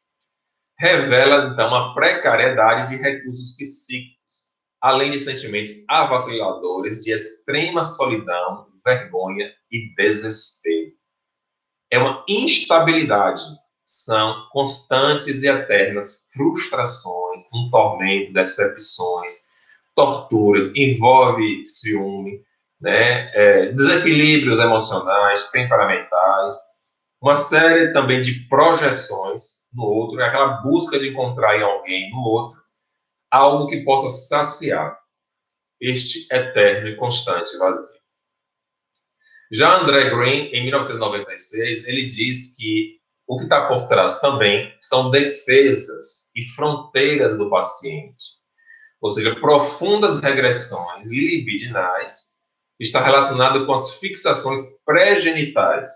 Revela, então, uma precariedade de recursos psíquicos, além de sentimentos avassaladores de extrema solidão, vergonha e desespero. É uma instabilidade, são constantes e eternas frustrações, um tormento, decepções, torturas, envolve ciúme, né? Desequilíbrios emocionais, temperamentais, uma série também de projeções no outro, é aquela busca de encontrar em alguém, no outro, algo que possa saciar este eterno e constante vazio. Já André Green, em 1996, ele diz que o que está por trás também são defesas e fronteiras do paciente, ou seja, profundas regressões libidinais, está relacionado com as fixações pré-genitais.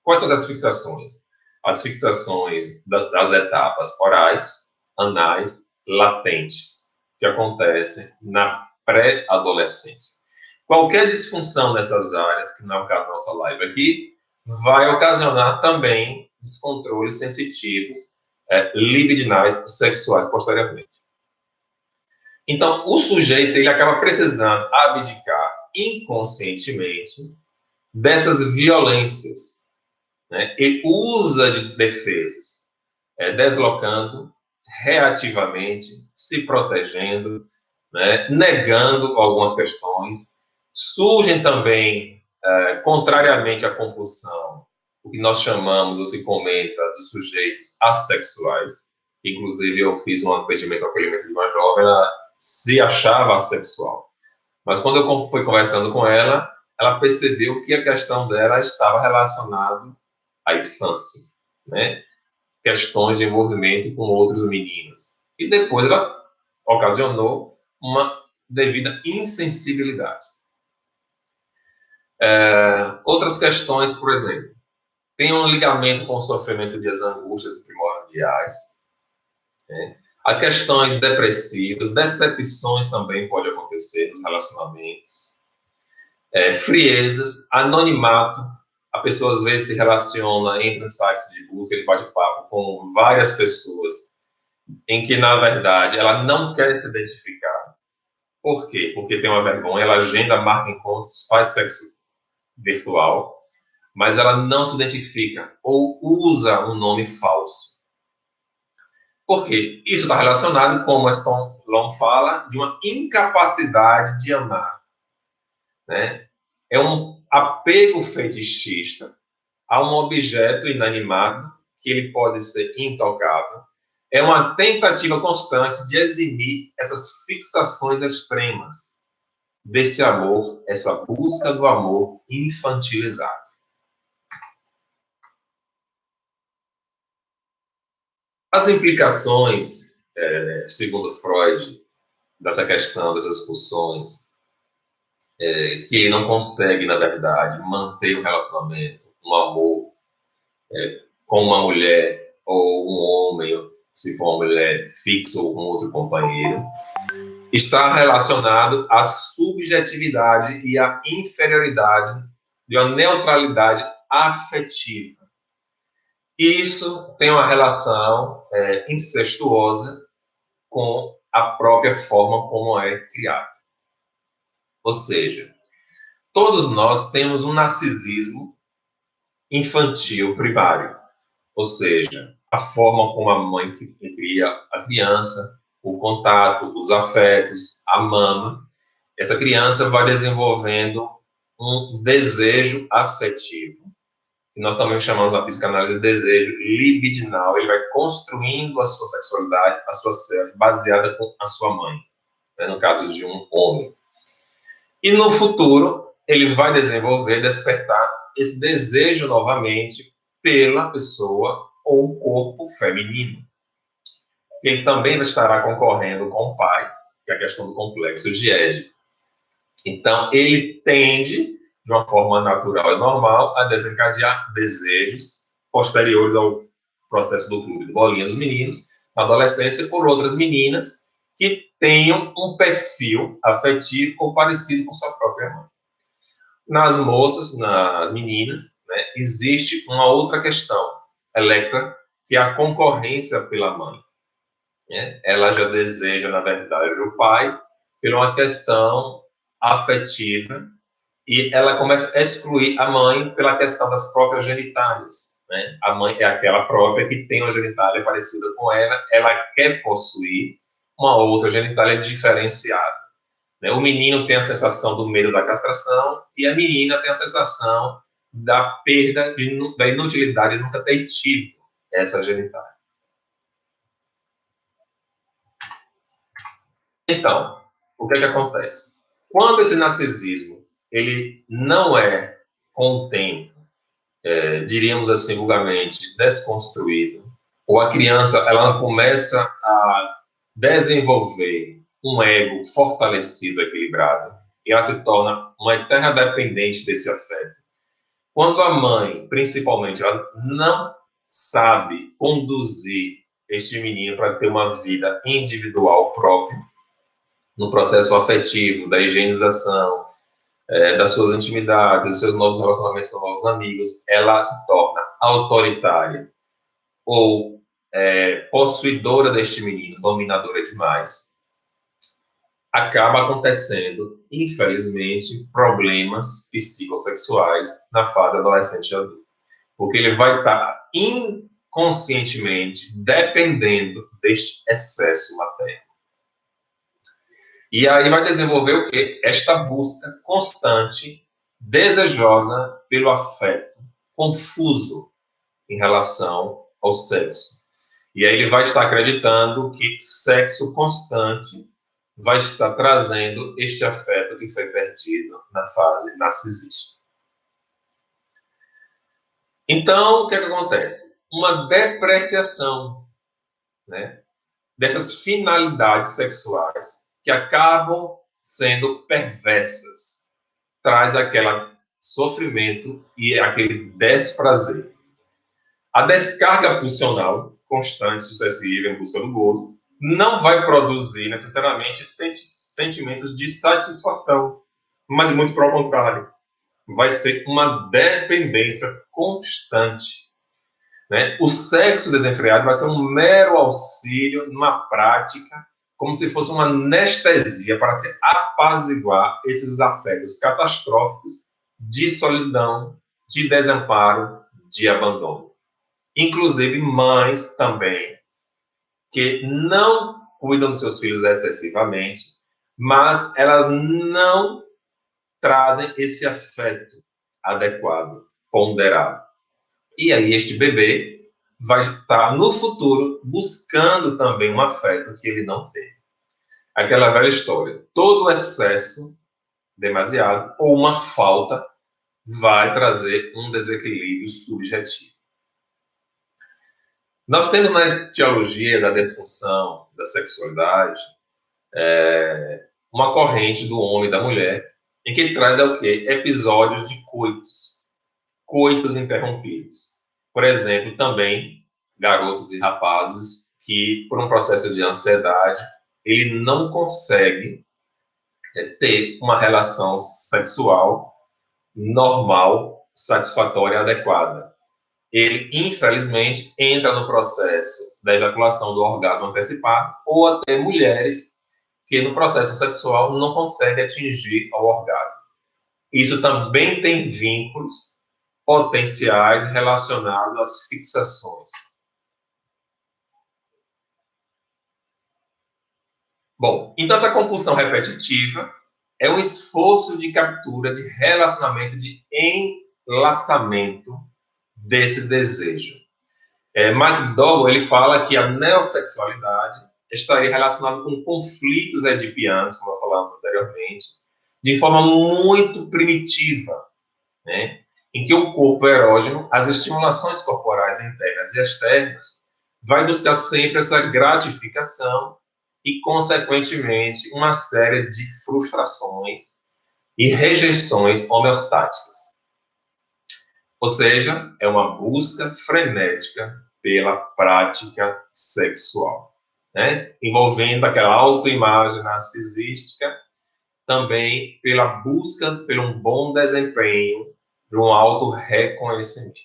Quais são as fixações? As fixações das etapas orais, anais, latentes, que acontecem na pré-adolescência. Qualquer disfunção nessas áreas, que não é o caso da nossa live aqui, vai ocasionar também descontroles sensitivos, libidinais, sexuais posteriormente. Então, o sujeito ele acaba precisando abdicar inconscientemente dessas violências, né? Ele usa de defesas, deslocando reativamente se protegendo, né, negando algumas questões. Surgem também, contrariamente à compulsão, o que nós chamamos, ou se comenta, de sujeitos assexuais. Inclusive, eu fiz um atendimento ao acolhimento de uma jovem, ela se achava assexual. Mas quando eu fui conversando com ela, ela percebeu que a questão dela estava relacionada à infância, né? Questões de envolvimento com outros meninos. E depois ela ocasionou uma devida insensibilidade. Outras questões, por exemplo, tem um ligamento com o sofrimento de angústias primordiais, né? Há questões depressivas, decepções também pode acontecer nos relacionamentos, friezas, anonimato. A pessoa às vezes se relaciona, entra em sites de busca, ele bate-papo com várias pessoas, em que na verdade ela não quer se identificar. Por quê? Porque tem uma vergonha, ela agenda, marca encontros, faz sexo virtual, mas ela não se identifica ou usa um nome falso. Por quê? Isso está relacionado, como a Stone Long fala, de uma incapacidade de amar, né? É um apego fetichista a um objeto inanimado, que ele pode ser intocável. É uma tentativa constante de eximir essas fixações extremas desse amor, essa busca do amor infantilizado. As implicações, segundo Freud, dessa questão das expulsões, que ele não consegue, na verdade, manter um relacionamento, um amor com uma mulher ou um homem, se for uma mulher fixa ou com outro companheiro, está relacionado à subjetividade e à inferioridade de uma neutralidade afetiva. Isso tem uma relação incestuosa com a própria forma como é criado. Ou seja, todos nós temos um narcisismo infantil primário. Ou seja, a forma como a mãe cria a criança, o contato, os afetos, a mama. Essa criança vai desenvolvendo um desejo afetivo, que nós também chamamos na psicanálise de desejo libidinal. Ele vai construindo a sua sexualidade, a sua self, baseada com a sua mãe, né, no caso de um homem. E no futuro, ele vai desenvolver, despertar esse desejo novamente pela pessoa ou corpo feminino. Ele também estará concorrendo com o pai, que é a questão do complexo de Édipo. Então, ele tende, de uma forma natural e normal, a desencadear desejos posteriores ao processo do clube de bolinha dos meninos, na adolescência, por outras meninas que tenham um perfil afetivo ou parecido com sua própria mãe. Nas moças, nas meninas, né, existe uma outra questão, Electra, que é a concorrência pela mãe. Né? Ela já deseja, na verdade, o pai por uma questão afetiva e ela começa a excluir a mãe pela questão das próprias genitálias. Né? A mãe é aquela própria que tem uma genitália parecida com ela quer possuir uma outra genitália diferenciada. Né? O menino tem a sensação do medo da castração e a menina tem a sensação da perda, da inutilidade de nunca ter tido essa genitália. Então, o que é que acontece? Quando esse narcisismo ele não é, com o tempo, diríamos assim, vulgarmente, desconstruído, ou a criança ela começa a desenvolver um ego fortalecido, equilibrado, e ela se torna uma eterna dependente desse afeto. Quando a mãe, principalmente, ela não sabe conduzir este menino para ter uma vida individual própria, no processo afetivo, da higienização, das suas intimidades, dos seus novos relacionamentos com novos amigos, ela se torna autoritária ou possuidora deste menino, dominadora demais. Acaba acontecendo, infelizmente, problemas psicossexuais na fase adolescente e adulta. Porque ele vai estar inconscientemente dependendo deste excesso materno. E aí vai desenvolver o quê? Esta busca constante, desejosa pelo afeto, confuso em relação ao sexo. E aí ele vai estar acreditando que sexo constante vai estar trazendo este afeto que foi perdido na fase narcisista. Então, o que é que acontece? Uma depreciação, né, dessas finalidades sexuais que acabam sendo perversas, traz aquele sofrimento e aquele desprazer. A descarga pulsional, constante, sucessiva, em busca do gozo, não vai produzir necessariamente sentimentos de satisfação, mas muito pelo contrário, vai ser uma dependência constante. Né? O sexo desenfreado vai ser um mero auxílio numa prática, como se fosse uma anestesia para se apaziguar esses afetos catastróficos de solidão, de desamparo, de abandono. Inclusive mães também, que não cuidam dos seus filhos excessivamente, mas elas não trazem esse afeto adequado, ponderado. E aí este bebê vai estar no futuro buscando também um afeto que ele não teve. Aquela velha história, todo excesso demasiado ou uma falta vai trazer um desequilíbrio subjetivo. Nós temos na etiologia da disfunção da sexualidade uma corrente do homem e da mulher em que traz o quê? Episódios de coitos interrompidos. Por exemplo, também garotos e rapazes que, por um processo de ansiedade, ele não consegue ter uma relação sexual normal, satisfatória, adequada. Ele, infelizmente, entra no processo da ejaculação do orgasmo antecipado, ou até mulheres que, no processo sexual, não conseguem atingir o orgasmo. Isso também tem vínculos potenciais relacionados às fixações. Bom, então essa compulsão repetitiva é um esforço de captura de relacionamento, de enlaçamento desse desejo. McDougall, ele fala que a neossexualidade estaria relacionada com conflitos edipianos, como falamos anteriormente, de forma muito primitiva, né? Em que o corpo erógeno, as estimulações corporais internas e externas, vai buscar sempre essa gratificação e, consequentemente, uma série de frustrações e rejeições homeostáticas. Ou seja, é uma busca frenética pela prática sexual, né? Envolvendo aquela autoimagem narcisística, também pela busca por um bom desempenho, por um auto-reconhecimento.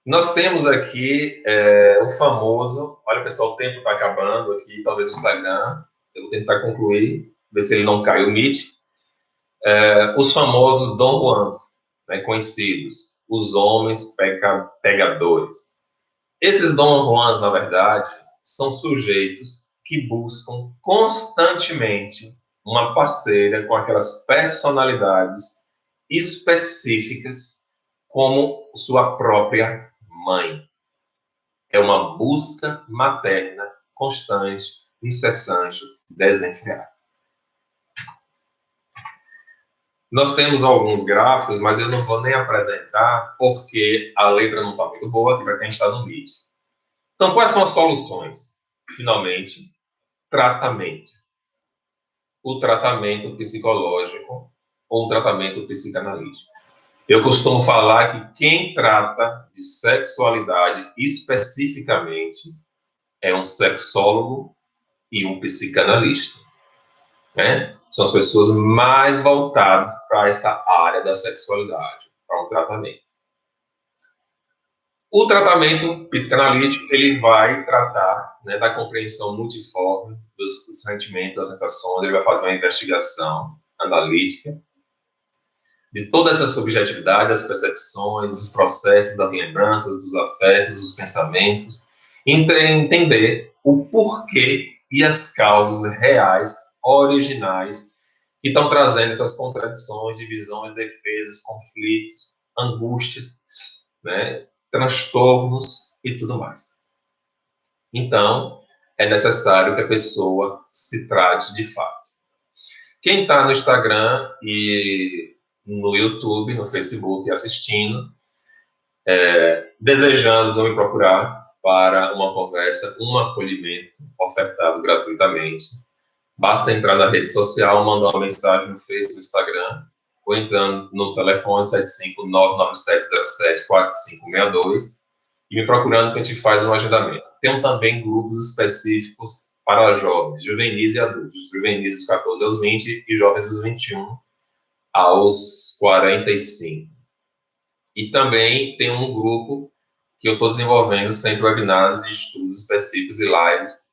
Nós temos aqui o famoso, olha pessoal, o tempo está acabando aqui, talvez no Instagram, eu vou tentar concluir, ver se ele não cai o Meet. Os famosos Don Juans, né, conhecidos, os homens pegadores. Esses Don Juans, na verdade, são sujeitos que buscam constantemente uma parceira com aquelas personalidades específicas como sua própria mãe. É uma busca materna constante, incessante, desenfreada. Nós temos alguns gráficos, mas eu não vou nem apresentar, porque a letra não está muito boa aqui para quem está no vídeo. Então, quais são as soluções? Finalmente, tratamento. O tratamento psicológico ou o tratamento psicanalítico. Eu costumo falar que quem trata de sexualidade especificamente é um sexólogo e um psicanalista, né? São as pessoas mais voltadas para essa área da sexualidade, para um tratamento. O tratamento psicanalítico, ele vai tratar, né, da compreensão multiforme dos sentimentos, das sensações, ele vai fazer uma investigação analítica de toda essa subjetividade, das percepções, dos processos, das lembranças, dos afetos, dos pensamentos. entender o porquê e as causas reais, originais, que estão trazendo essas contradições, divisões, defesas, conflitos, angústias, né, transtornos e tudo mais. Então, é necessário que a pessoa se trate de fato. Quem está no Instagram e no YouTube, no Facebook, assistindo, desejando me procurar para uma conversa, um acolhimento ofertado gratuitamente, basta entrar na rede social, mandar uma mensagem no Facebook, no Instagram, ou entrando no telefone 75997074562 e me procurando que a gente faz um agendamento. Tem também grupos específicos para jovens, juvenis e adultos, juvenis dos 14 aos 20 e jovens dos 21 aos 45. E também tem um grupo que eu estou desenvolvendo sempre webinars de estudos específicos e lives,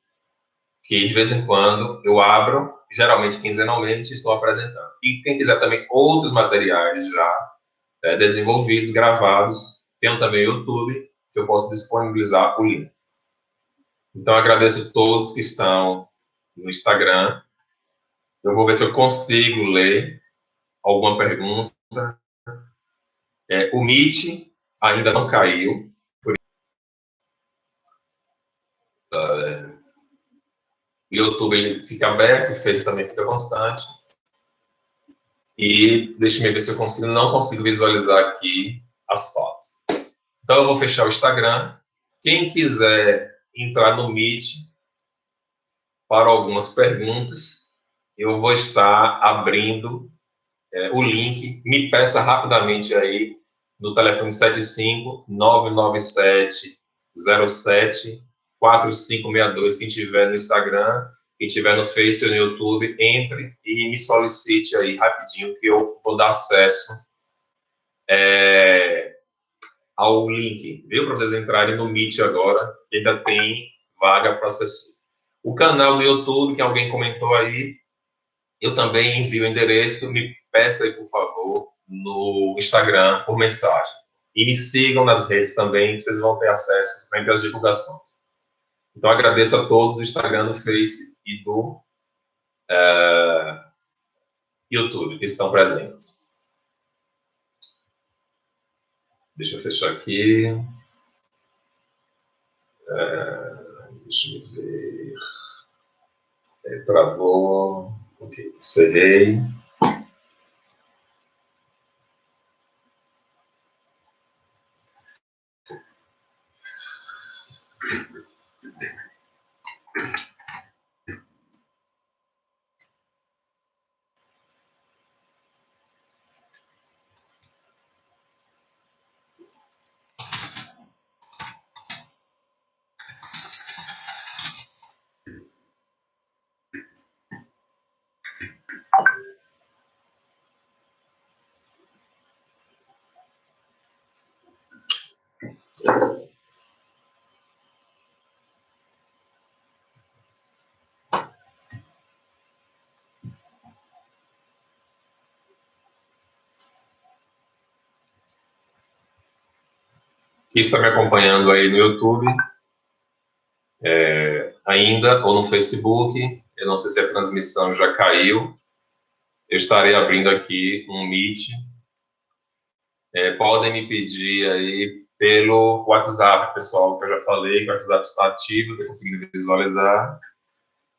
que de vez em quando eu abro, geralmente quinzenalmente, estou apresentando. E quem quiser também outros materiais já desenvolvidos, gravados, tem também o YouTube, que eu posso disponibilizar o link. Então, agradeço a todos que estão no Instagram. Eu vou ver se eu consigo ler alguma pergunta. O Meet ainda não caiu. O YouTube ele fica aberto, o Face também fica constante. E deixa eu ver se eu consigo, não consigo visualizar aqui as fotos. Então, eu vou fechar o Instagram. Quem quiser entrar no Meet para algumas perguntas, eu vou estar abrindo o link. Me peça rapidamente aí no telefone 75997074562. Quem tiver no Instagram, quem tiver no Face ou no YouTube, entre e me solicite aí rapidinho que eu vou dar acesso ao link, viu? Para vocês entrarem no Meet agora, que ainda tem vaga para as pessoas. O canal do YouTube, que alguém comentou aí, eu também envio o endereço, me peça aí, por favor, no Instagram, por mensagem. E me sigam nas redes também, vocês vão ter acesso sempre às divulgações. Então, agradeço a todos do Instagram, do Face e do YouTube, que estão presentes. Deixa eu fechar aqui. Deixa eu ver. Travou. Ok, encerrei. Quem está me acompanhando aí no YouTube, ainda, ou no Facebook, eu não sei se a transmissão já caiu, eu estarei abrindo aqui um Meet. Podem me pedir aí pelo WhatsApp, pessoal, que eu já falei, que o WhatsApp está ativo, estou conseguindo visualizar.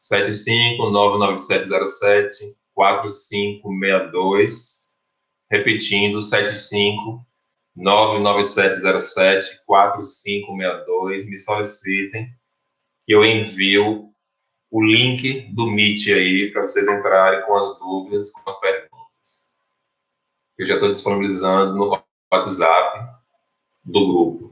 75997074562, repetindo, 75997074562, me solicitem que eu envio o link do Meet aí para vocês entrarem com as dúvidas, com as perguntas. Eu já estou disponibilizando no WhatsApp do grupo.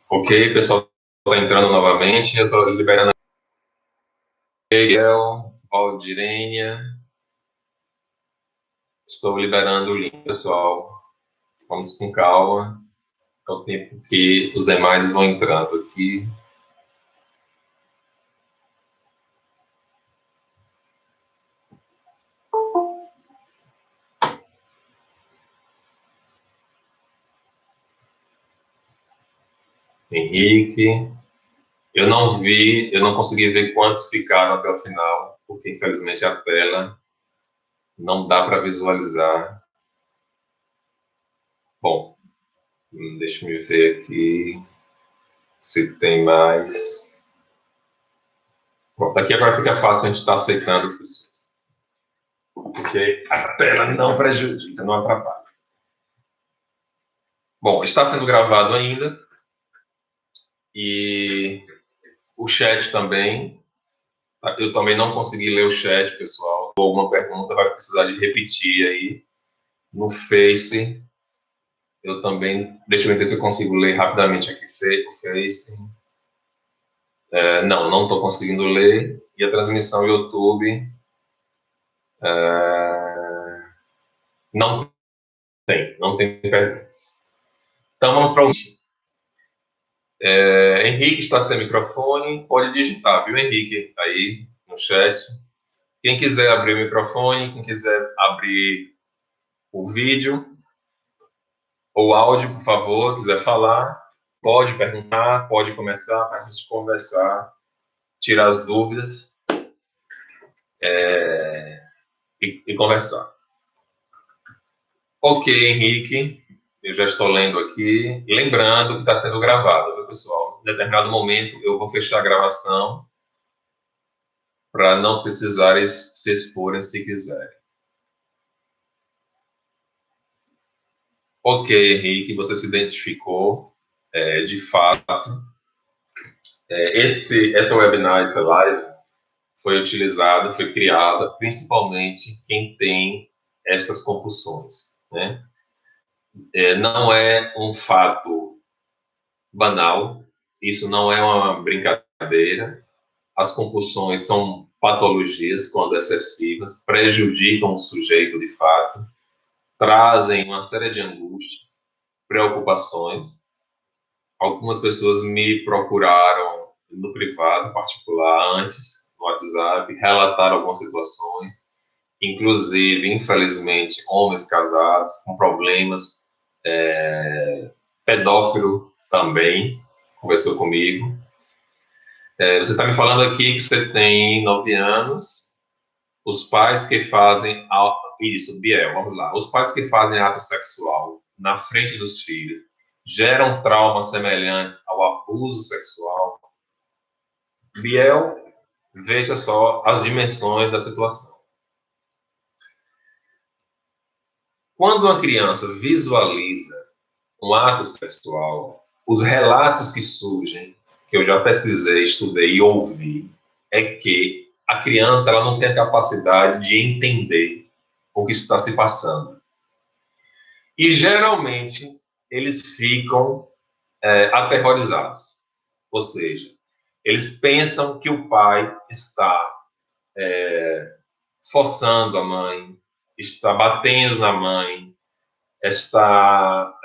Ok, pessoal está entrando novamente, eu estou liberando Miguel, Valdirênia, estou liberando o link, pessoal. Vamos com calma, é o tempo que os demais vão entrando aqui. Henrique, eu não consegui ver quantos ficaram até o final, porque infelizmente a tela não dá para visualizar. Bom, deixa eu ver aqui se tem mais. Pronto, aqui agora fica fácil a gente estar aceitando as pessoas, porque a tela não prejudica, não atrapalha. Bom, está sendo gravado ainda, e o chat também. Eu também não consegui ler o chat, pessoal. Alguma pergunta vai precisar de repetir aí. No Face, eu também... Deixa eu ver se eu consigo ler rapidamente aqui o Face. Não estou conseguindo ler. E a transmissão YouTube... não tem perguntas. Então, vamos para o... Henrique está sem microfone. Pode digitar, viu, Henrique? Aí, no chat. Quem quiser abrir o microfone, quem quiser abrir o vídeo ou áudio, por favor, quiser falar, pode perguntar, pode começar para a gente conversar, tirar as dúvidas e conversar. Ok, Henrique, eu já estou lendo aqui. Lembrando que está sendo gravado, viu, pessoal? Em determinado momento eu vou fechar a gravação para não precisarem se exporem se quiserem. Ok, Henrique, você se identificou, de fato. Essa webinar, essa live, foi utilizada, foi criada, principalmente quem tem essas compulsões, né? Não é um fato banal, isso não é uma brincadeira. As compulsões são patologias, quando excessivas, prejudicam o sujeito de fato, trazem uma série de angústias, preocupações. Algumas pessoas me procuraram no privado, particular, antes, no WhatsApp, relataram algumas situações, inclusive, infelizmente, homens casados com problemas, pedófilo também, conversou comigo. Você está me falando aqui que você tem 9 anos, os pais que fazem... Isso, Biel, vamos lá. Os pais que fazem ato sexual na frente dos filhos geram traumas semelhantes ao abuso sexual. Biel, veja só as dimensões da situação. Quando uma criança visualiza um ato sexual, os relatos que surgem, que eu já pesquisei, estudei e ouvi, é que a criança ela não tem a capacidade de entender o que está se passando. E, geralmente, eles ficam aterrorizados. Ou seja, eles pensam que o pai está forçando a mãe, está batendo na mãe, está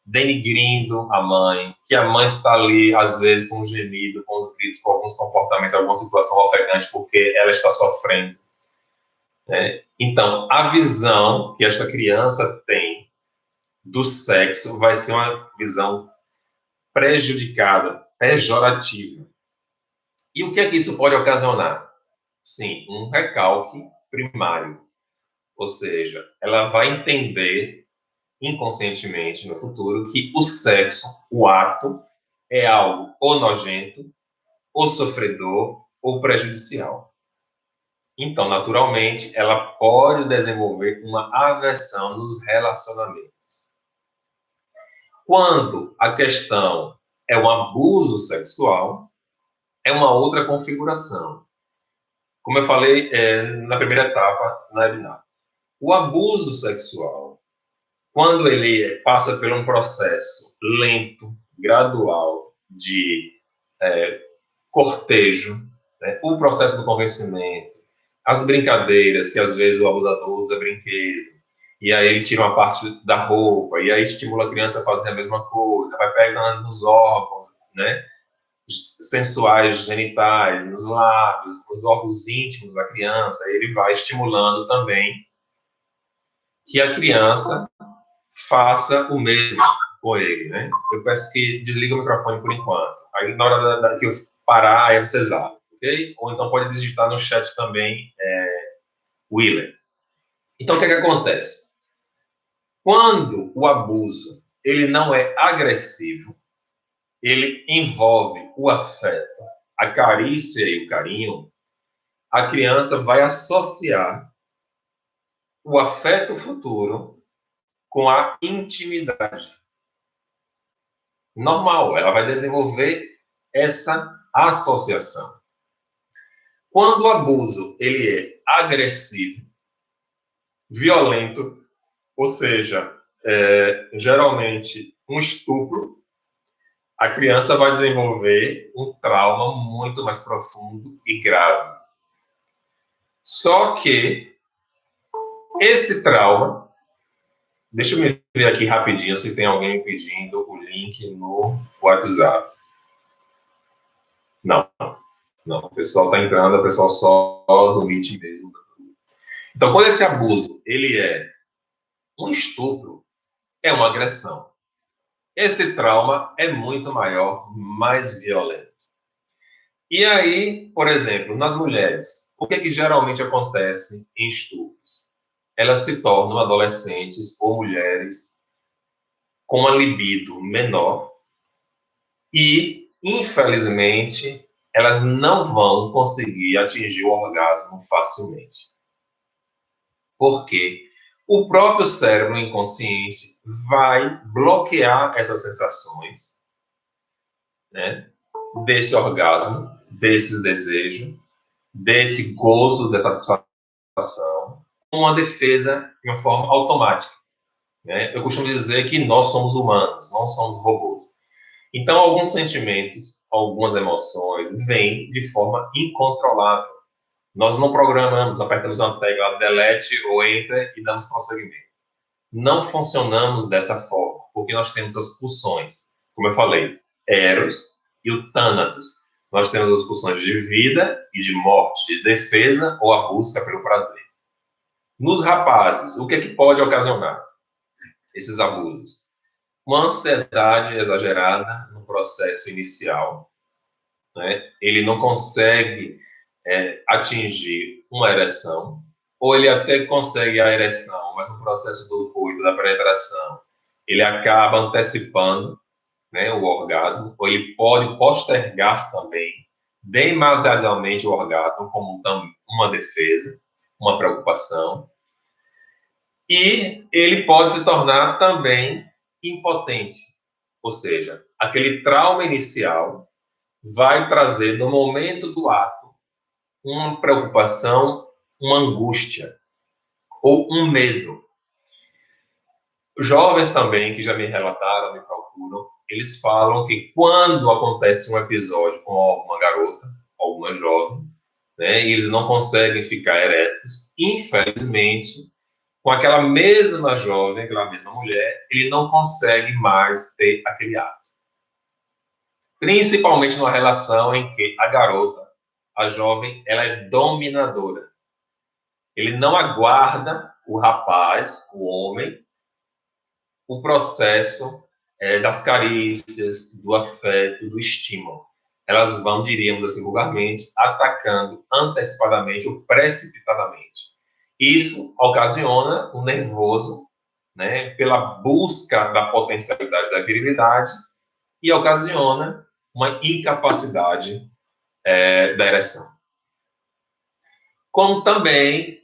denigrindo a mãe, que a mãe está ali, às vezes, com um gemido, com os gritos, com alguns comportamentos, alguma situação ofegante, porque ela está sofrendo. Então, a visão que esta criança tem do sexo vai ser uma visão prejudicada, pejorativa. E o que é que isso pode ocasionar? Sim, um recalque primário. Ou seja, ela vai entender inconscientemente no futuro que o sexo, o ato, é algo ou nojento, ou sofredor, ou prejudicial. Então, naturalmente, ela pode desenvolver uma aversão nos relacionamentos. Quando a questão é um abuso sexual, é uma outra configuração. Como eu falei na primeira etapa, na webinar. O abuso sexual, quando ele passa por um processo lento, gradual de cortejo, né? O processo do convencimento, as brincadeiras, que às vezes o abusador usa brinquedo, e aí ele tira uma parte da roupa, e aí estimula a criança a fazer a mesma coisa, vai pegando nos órgãos, né, sensuais, genitais, nos lábios, nos órgãos íntimos da criança, ele vai estimulando também que a criança faça o mesmo com ele, né? Eu peço que desligue o microfone por enquanto. Aí, na hora que eu parar, aí você zaga, ok? Ou então pode digitar no chat também, Willer. Então, o que é que acontece? Quando o abuso, ele não é agressivo, ele envolve o afeto, a carícia e o carinho, a criança vai associar o afeto futuro com a intimidade. Normal, ela vai desenvolver essa associação. Quando o abuso ele é agressivo, violento, ou seja, geralmente um estupro, a criança vai desenvolver um trauma muito mais profundo e grave. Só que esse trauma, deixa eu me ver aqui rapidinho se tem alguém me pedindo o link no WhatsApp. Não, o pessoal está entrando, o pessoal só do Meet mesmo. Então, quando esse abuso ele é um estupro, é uma agressão. Esse trauma é muito maior, mais violento. E aí, por exemplo, nas mulheres, o que é que geralmente acontece em estupros? Elas se tornam adolescentes ou mulheres com uma libido menor e, infelizmente, elas não vão conseguir atingir o orgasmo facilmente. Por quê? O próprio cérebro inconsciente vai bloquear essas sensações, né, desse orgasmo, desses desejos, desse gozo, dessa satisfação, com uma defesa de uma forma automática. Né? Eu costumo dizer que nós somos humanos, não somos robôs. Então, alguns sentimentos, algumas emoções vêm de forma incontrolável. Nós não programamos, apertamos uma tecla delete ou enter e damos prosseguimento. Não funcionamos dessa forma, porque nós temos as pulsões, como eu falei, Eros e o Thanatos. Nós temos as pulsões de vida e de morte, de defesa ou a busca pelo prazer. Nos rapazes, o que é que pode ocasionar esses abusos? Uma ansiedade exagerada no processo inicial, né? Ele não consegue atingir uma ereção, ou ele até consegue a ereção, mas no processo do coito, da penetração, ele acaba antecipando, né, o orgasmo, ou ele pode postergar também demasiadamente o orgasmo como uma defesa, uma preocupação, e ele pode se tornar também impotente, ou seja, aquele trauma inicial vai trazer no momento do ato uma preocupação, uma angústia ou um medo. Jovens também que já me relataram, me procuram, eles falam que quando acontece um episódio com alguma garota, alguma jovem, né, e eles não conseguem ficar eretos, infelizmente, com aquela mesma jovem, aquela mesma mulher, ele não consegue mais ter aquele ato. Principalmente numa relação em que a garota, a jovem, ela é dominadora. Ele não aguarda o rapaz, o homem, o processo das carícias, do afeto, do estímulo. Elas vão, diríamos assim vulgarmente, atacando antecipadamente ou precipitadamente. Isso ocasiona um nervoso, né, pela busca da potencialidade da virilidade e ocasiona uma incapacidade da ereção. Como também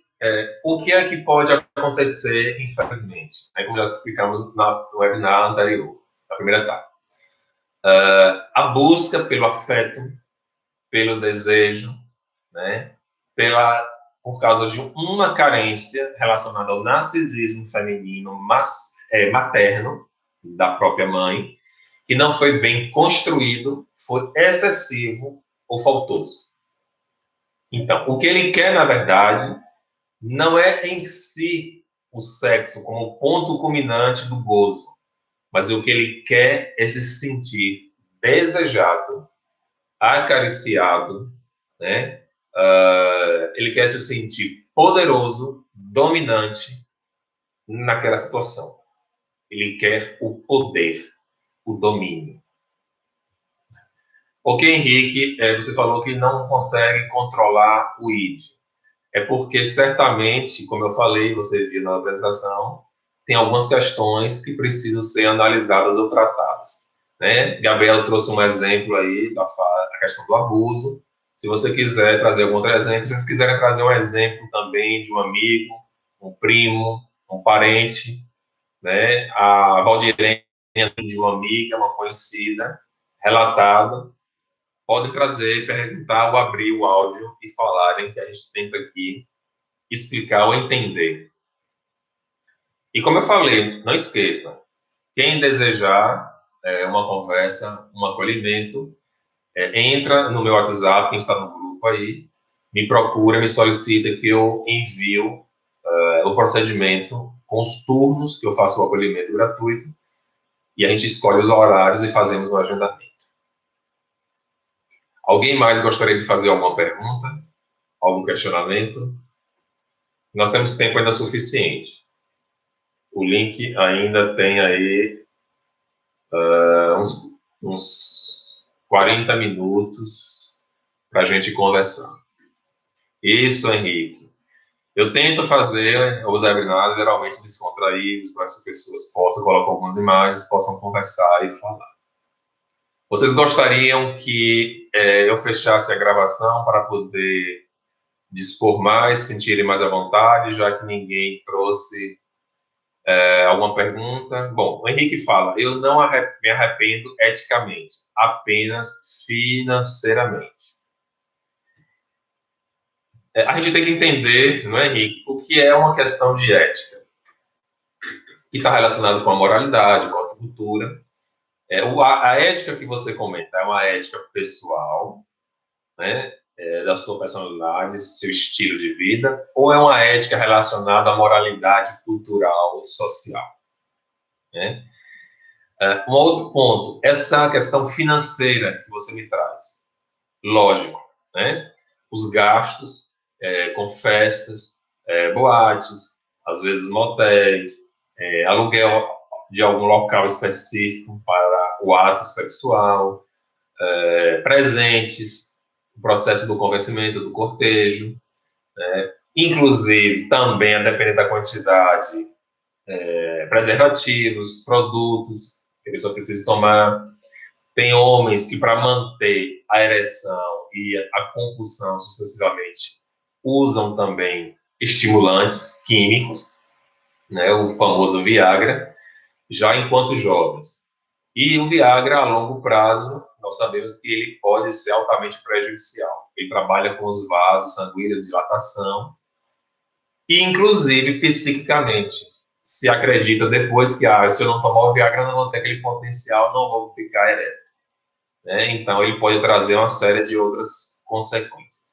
o que é que pode acontecer, infelizmente, como já explicamos no webinar anterior, na primeira etapa. A busca pelo afeto, pelo desejo, né, por causa de uma carência relacionada ao narcisismo feminino materno, da própria mãe, que não foi bem construído, foi excessivo ou faltoso. Então, o que ele quer, na verdade, não é em si o sexo como ponto culminante do gozo, mas o que ele quer é se sentir desejado, acariciado, né? Ele quer se sentir poderoso, dominante naquela situação. Ele quer o poder, o domínio. Ok, Henrique, você falou que não consegue controlar o id. É porque, certamente, como eu falei, você viu na apresentação, tem algumas questões que precisam ser analisadas ou tratadas. Né? Gabriel trouxe um exemplo aí da questão do abuso. Se você quiser trazer algum outro exemplo, se vocês quiserem trazer um exemplo também de um amigo, um primo, um parente, né? A Valdirene, de uma amiga, uma conhecida, relatada, pode trazer, perguntar ou abrir o áudio e falarem que a gente tenta aqui explicar ou entender. E como eu falei, não esqueça, quem desejar uma conversa, um acolhimento, entra no meu WhatsApp, quem está no grupo aí, me procura, me solicita que eu envio o procedimento com os turnos que eu faço o acolhimento gratuito e a gente escolhe os horários e fazemos o agendamento. Alguém mais gostaria de fazer alguma pergunta? Algum questionamento? Nós temos tempo ainda suficiente. O link ainda tem aí uns 40 minutos para a gente conversar. Isso, Henrique. Eu tento fazer os webinars geralmente descontraídos, para que as pessoas possam colocar algumas imagens, possam conversar e falar. Vocês gostariam que eu fechasse a gravação para poder dispor mais, sentirem mais à vontade, já que ninguém trouxe alguma pergunta? Bom, o Henrique fala, eu não me arrependo eticamente, apenas financeiramente. A gente tem que entender, não é, Henrique, o que é uma questão de ética, que está relacionado com a moralidade, com a cultura. A ética que você comenta é uma ética pessoal, né, da sua personalidade, seu estilo de vida, ou é uma ética relacionada à moralidade cultural, social? Né? Um outro ponto, essa questão financeira que você me traz. Lógico, né? Os gastos com festas, boates, às vezes motéis, aluguel de algum local específico para o ato sexual, presentes, o processo do convencimento, do cortejo, inclusive também, a depender da quantidade, preservativos, produtos que a pessoa precisa tomar. Tem homens que, para manter a ereção e a compulsão sucessivamente, usam também estimulantes químicos, né, o famoso Viagra, já enquanto jovens. E o Viagra, a longo prazo, nós sabemos que ele pode ser altamente prejudicial. Ele trabalha com os vasos sanguíneos, dilatação, e inclusive psiquicamente. Se acredita depois que, se eu não tomar o Viagra, não vou ter aquele potencial, não vou ficar ereto. Então, ele pode trazer uma série de outras consequências.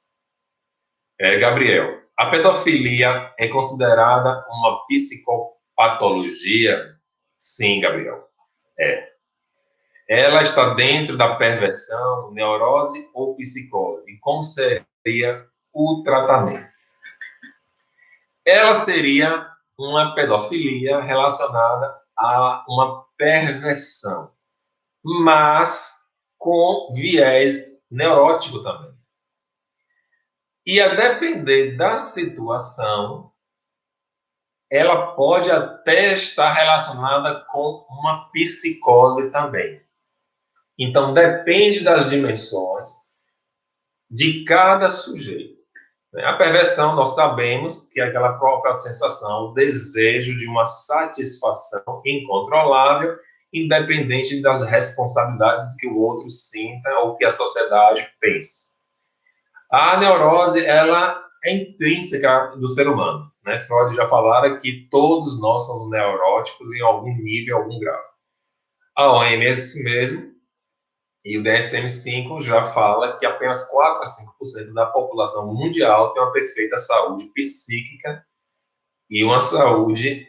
Gabriel, a pedofilia é considerada uma psicopatologia? Sim, Gabriel. Ela está dentro da perversão, neurose ou psicose? E como seria o tratamento? Ela seria uma pedofilia relacionada a uma perversão, mas com viés neurótico também. E a depender da situação, ela pode até estar relacionada com uma psicose também. Então, depende das dimensões de cada sujeito. A perversão, nós sabemos que é aquela própria sensação, o desejo de uma satisfação incontrolável, independente das responsabilidades que o outro sinta ou que a sociedade pense. A neurose, ela é intrínseca do ser humano. Né? Freud já falara que todos nós somos neuróticos em algum nível, em algum grau. A OMS mesmo e o DSM-5 já fala que apenas 4 a 5% da população mundial tem uma perfeita saúde psíquica e uma saúde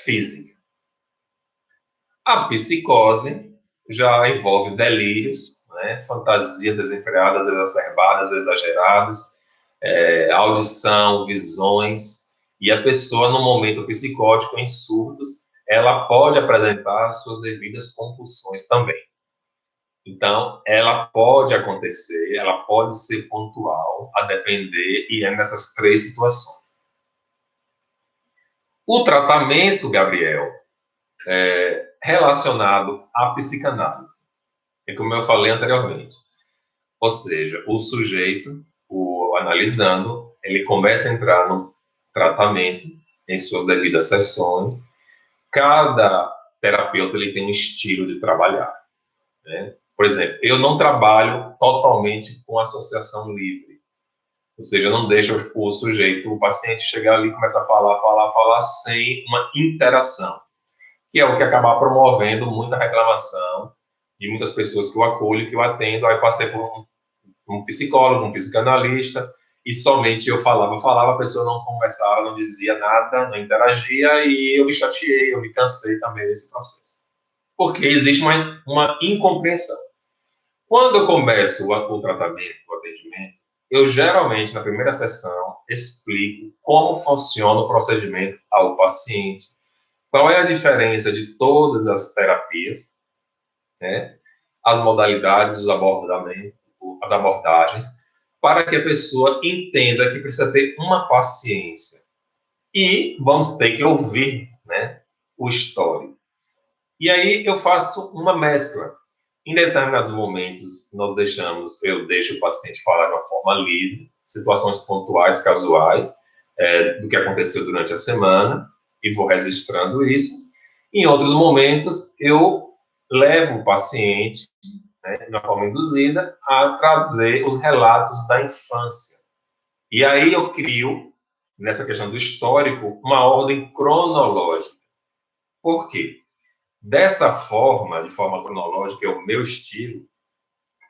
física. A psicose já envolve delírios, né, fantasias desenfreadas, exacerbadas, exageradas, audição, visões, e a pessoa, no momento psicótico, em surtos, ela pode apresentar suas devidas compulsões também. Então, ela pode acontecer, ela pode ser pontual, a depender, e é nessas 3 situações. O tratamento, Gabriel, relacionado à psicanálise, é como eu falei anteriormente. Ou seja, o sujeito, o analisando, ele começa a entrar no tratamento em suas devidas sessões. Cada terapeuta ele tem um estilo de trabalhar, né? Por exemplo, eu não trabalho totalmente com associação livre. Ou seja, eu não deixo o sujeito, o paciente chegar ali e começar a falar sem uma interação, que é o que acaba promovendo muita reclamação de muitas pessoas que eu acolho, que eu atendo. Aí passei por um psicólogo, um psicanalista, e somente eu falava, a pessoa não conversava, não dizia nada, não interagia, e eu me chateei, eu me cansei também desse processo. Porque existe uma incompreensão. Quando eu começo o tratamento, o atendimento, eu geralmente, na primeira sessão, explico como funciona o procedimento ao paciente, qual é a diferença de todas as terapias, né, as modalidades, os abordamentos, as abordagens, para que a pessoa entenda que precisa ter uma paciência. E vamos ter que ouvir, né, o histórico. E aí eu faço uma mescla. Em determinados momentos, eu deixo o paciente falar de uma forma livre, situações pontuais, casuais, do que aconteceu durante a semana, e vou registrando isso. Em outros momentos, eu levo o paciente, né, de uma forma induzida, a trazer os relatos da infância. E aí eu crio, nessa questão do histórico, uma ordem cronológica. Por quê? Dessa forma, de forma cronológica, é o meu estilo,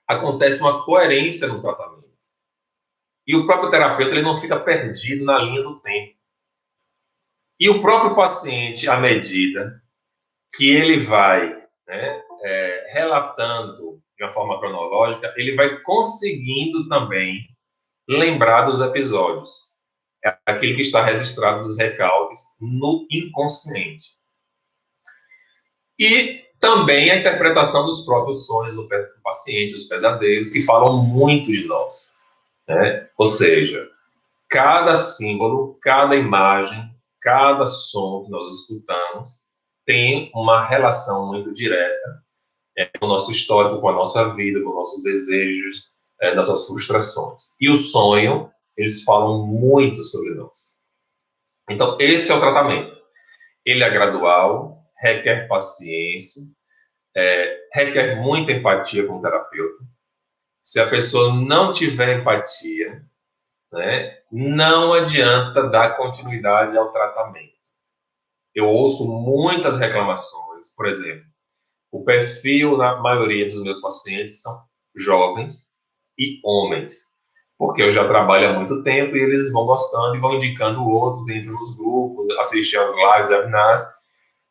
acontece uma coerência no tratamento. E o próprio terapeuta ele não fica perdido na linha do tempo. E o próprio paciente, à medida que ele vai, né, relatando de uma forma cronológica, ele vai conseguindo também lembrar dos episódios. É aquilo que está registrado dos recalques no inconsciente. E também a interpretação dos próprios sonhos do paciente, os pesadelos, que falam muito de nós, né? Ou seja, cada símbolo, cada imagem, cada som que nós escutamos tem uma relação muito direta com o nosso histórico, com a nossa vida, com nossos desejos, nossas frustrações. E o sonho, eles falam muito sobre nós. Então, esse é o tratamento. Ele é gradual, requer paciência, requer muita empatia como terapeuta. Se a pessoa não tiver empatia, né, não adianta dar continuidade ao tratamento. Eu ouço muitas reclamações, por exemplo, o perfil na maioria dos meus pacientes são jovens e homens, porque eu já trabalho há muito tempo e eles vão gostando e vão indicando outros, entram nos grupos, assistem aos lives, webinars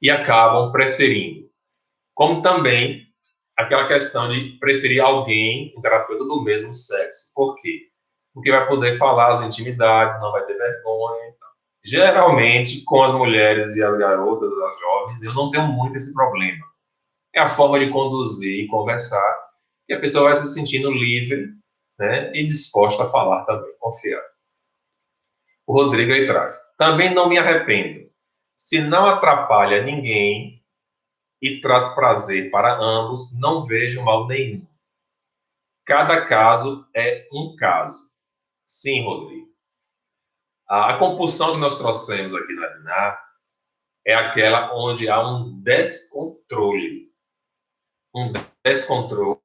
e acabam preferindo. Como também aquela questão de preferir alguém, um terapeuta do mesmo sexo. Por quê? Porque vai poder falar as intimidades, não vai ter vergonha. Geralmente, com as mulheres e as garotas, as jovens, eu não tenho muito esse problema. É a forma de conduzir e conversar, que a pessoa vai se sentindo livre, né, e disposta a falar também, confiar. O Rodrigo aí traz. Também não me arrependo. Se não atrapalha ninguém e traz prazer para ambos, não vejo mal nenhum. Cada caso é um caso. Sim, Rodrigo. A compulsão que nós trouxemos aqui na DINAR é aquela onde há um descontrole. Um descontrole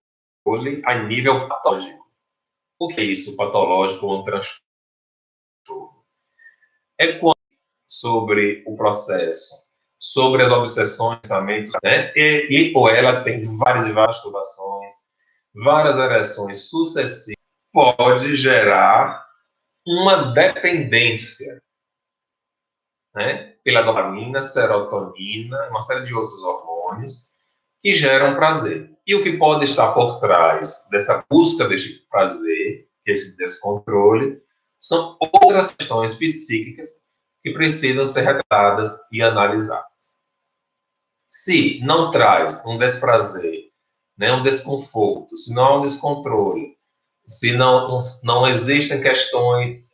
a nível patológico. O que é isso, patológico ou um transtorno? É quando sobre o processo sobre as obsessões, pensamentos, né? E ou ela tem várias e várias turbações, várias agressões sucessivas, pode gerar uma dependência, né? Pela dopamina, serotonina, uma série de outros hormônios que geram prazer. E o que pode estar por trás dessa busca deste prazer, esse descontrole, são outras questões psíquicas que precisam ser retratadas e analisadas. Se não traz um desprazer, né, um desconforto, se não há um descontrole, se não existem questões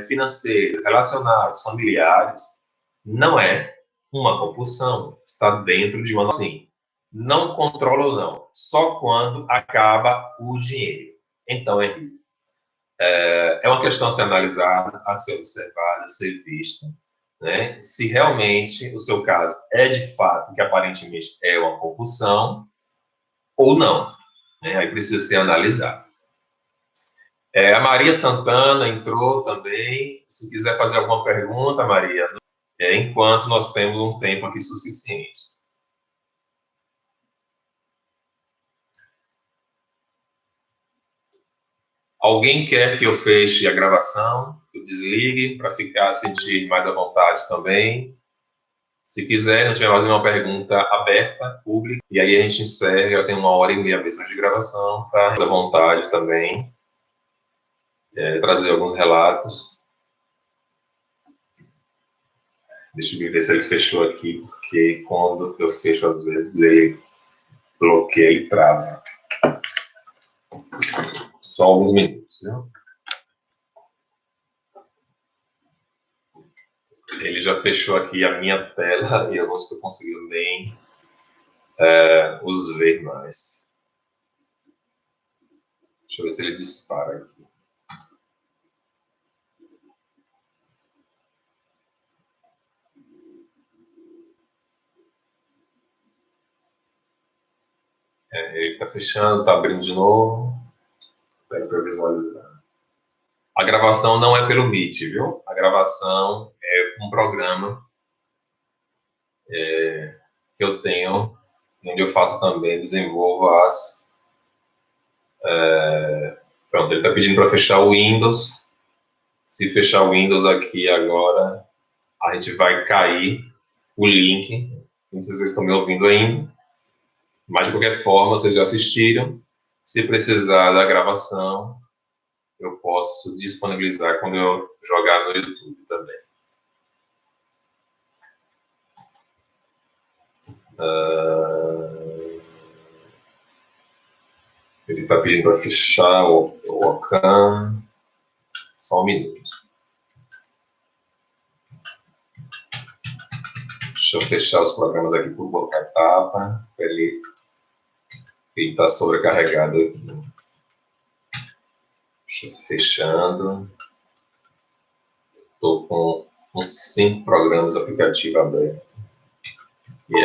financeiras, relacionais, familiares, não é uma compulsão, está dentro de uma... Assim, não controla ou não, só quando acaba o dinheiro. Então é rico. É uma questão a ser analisada, a ser observada, a ser vista, né? Se realmente o seu caso é de fato, que aparentemente é uma compulsão, ou não. Né? Aí precisa ser analisado. A Maria Santana entrou também. Se quiser fazer alguma pergunta, Maria, enquanto nós temos um tempo aqui suficiente. Alguém quer que eu feche a gravação, que eu desligue, para ficar, sentir mais à vontade também? Se quiser, não tiver mais uma pergunta aberta, pública, e aí a gente encerra, já tem 1h30 mesmo de gravação, para à vontade também, trazer alguns relatos. Deixa eu ver se ele fechou aqui, porque quando eu fecho, às vezes ele bloqueia, ele trava. Só alguns minutos, viu? Ele já fechou aqui a minha tela e eu não estou conseguindo nem os ver mais. Deixa eu ver se ele dispara aqui. Ele está fechando, está abrindo de novo. Espera para visualizar. A gravação não é pelo Meet, viu? A gravação é um programa que eu tenho, onde eu faço também, desenvolvo as... Pronto, ele está pedindo para fechar o Windows. Se fechar o Windows aqui agora, a gente vai cair o link. Não sei se vocês estão me ouvindo ainda. Mas, de qualquer forma, vocês já assistiram. Se precisar da gravação, eu posso disponibilizar quando eu jogar no YouTube também. Ele está pedindo para fechar o Ocam. Só um minuto. Deixa eu fechar os programas aqui por boca etapa. Ele está sobrecarregado aqui. Deixa eu fechando. Estou com uns 5 programas aplicativo aberto. E aí?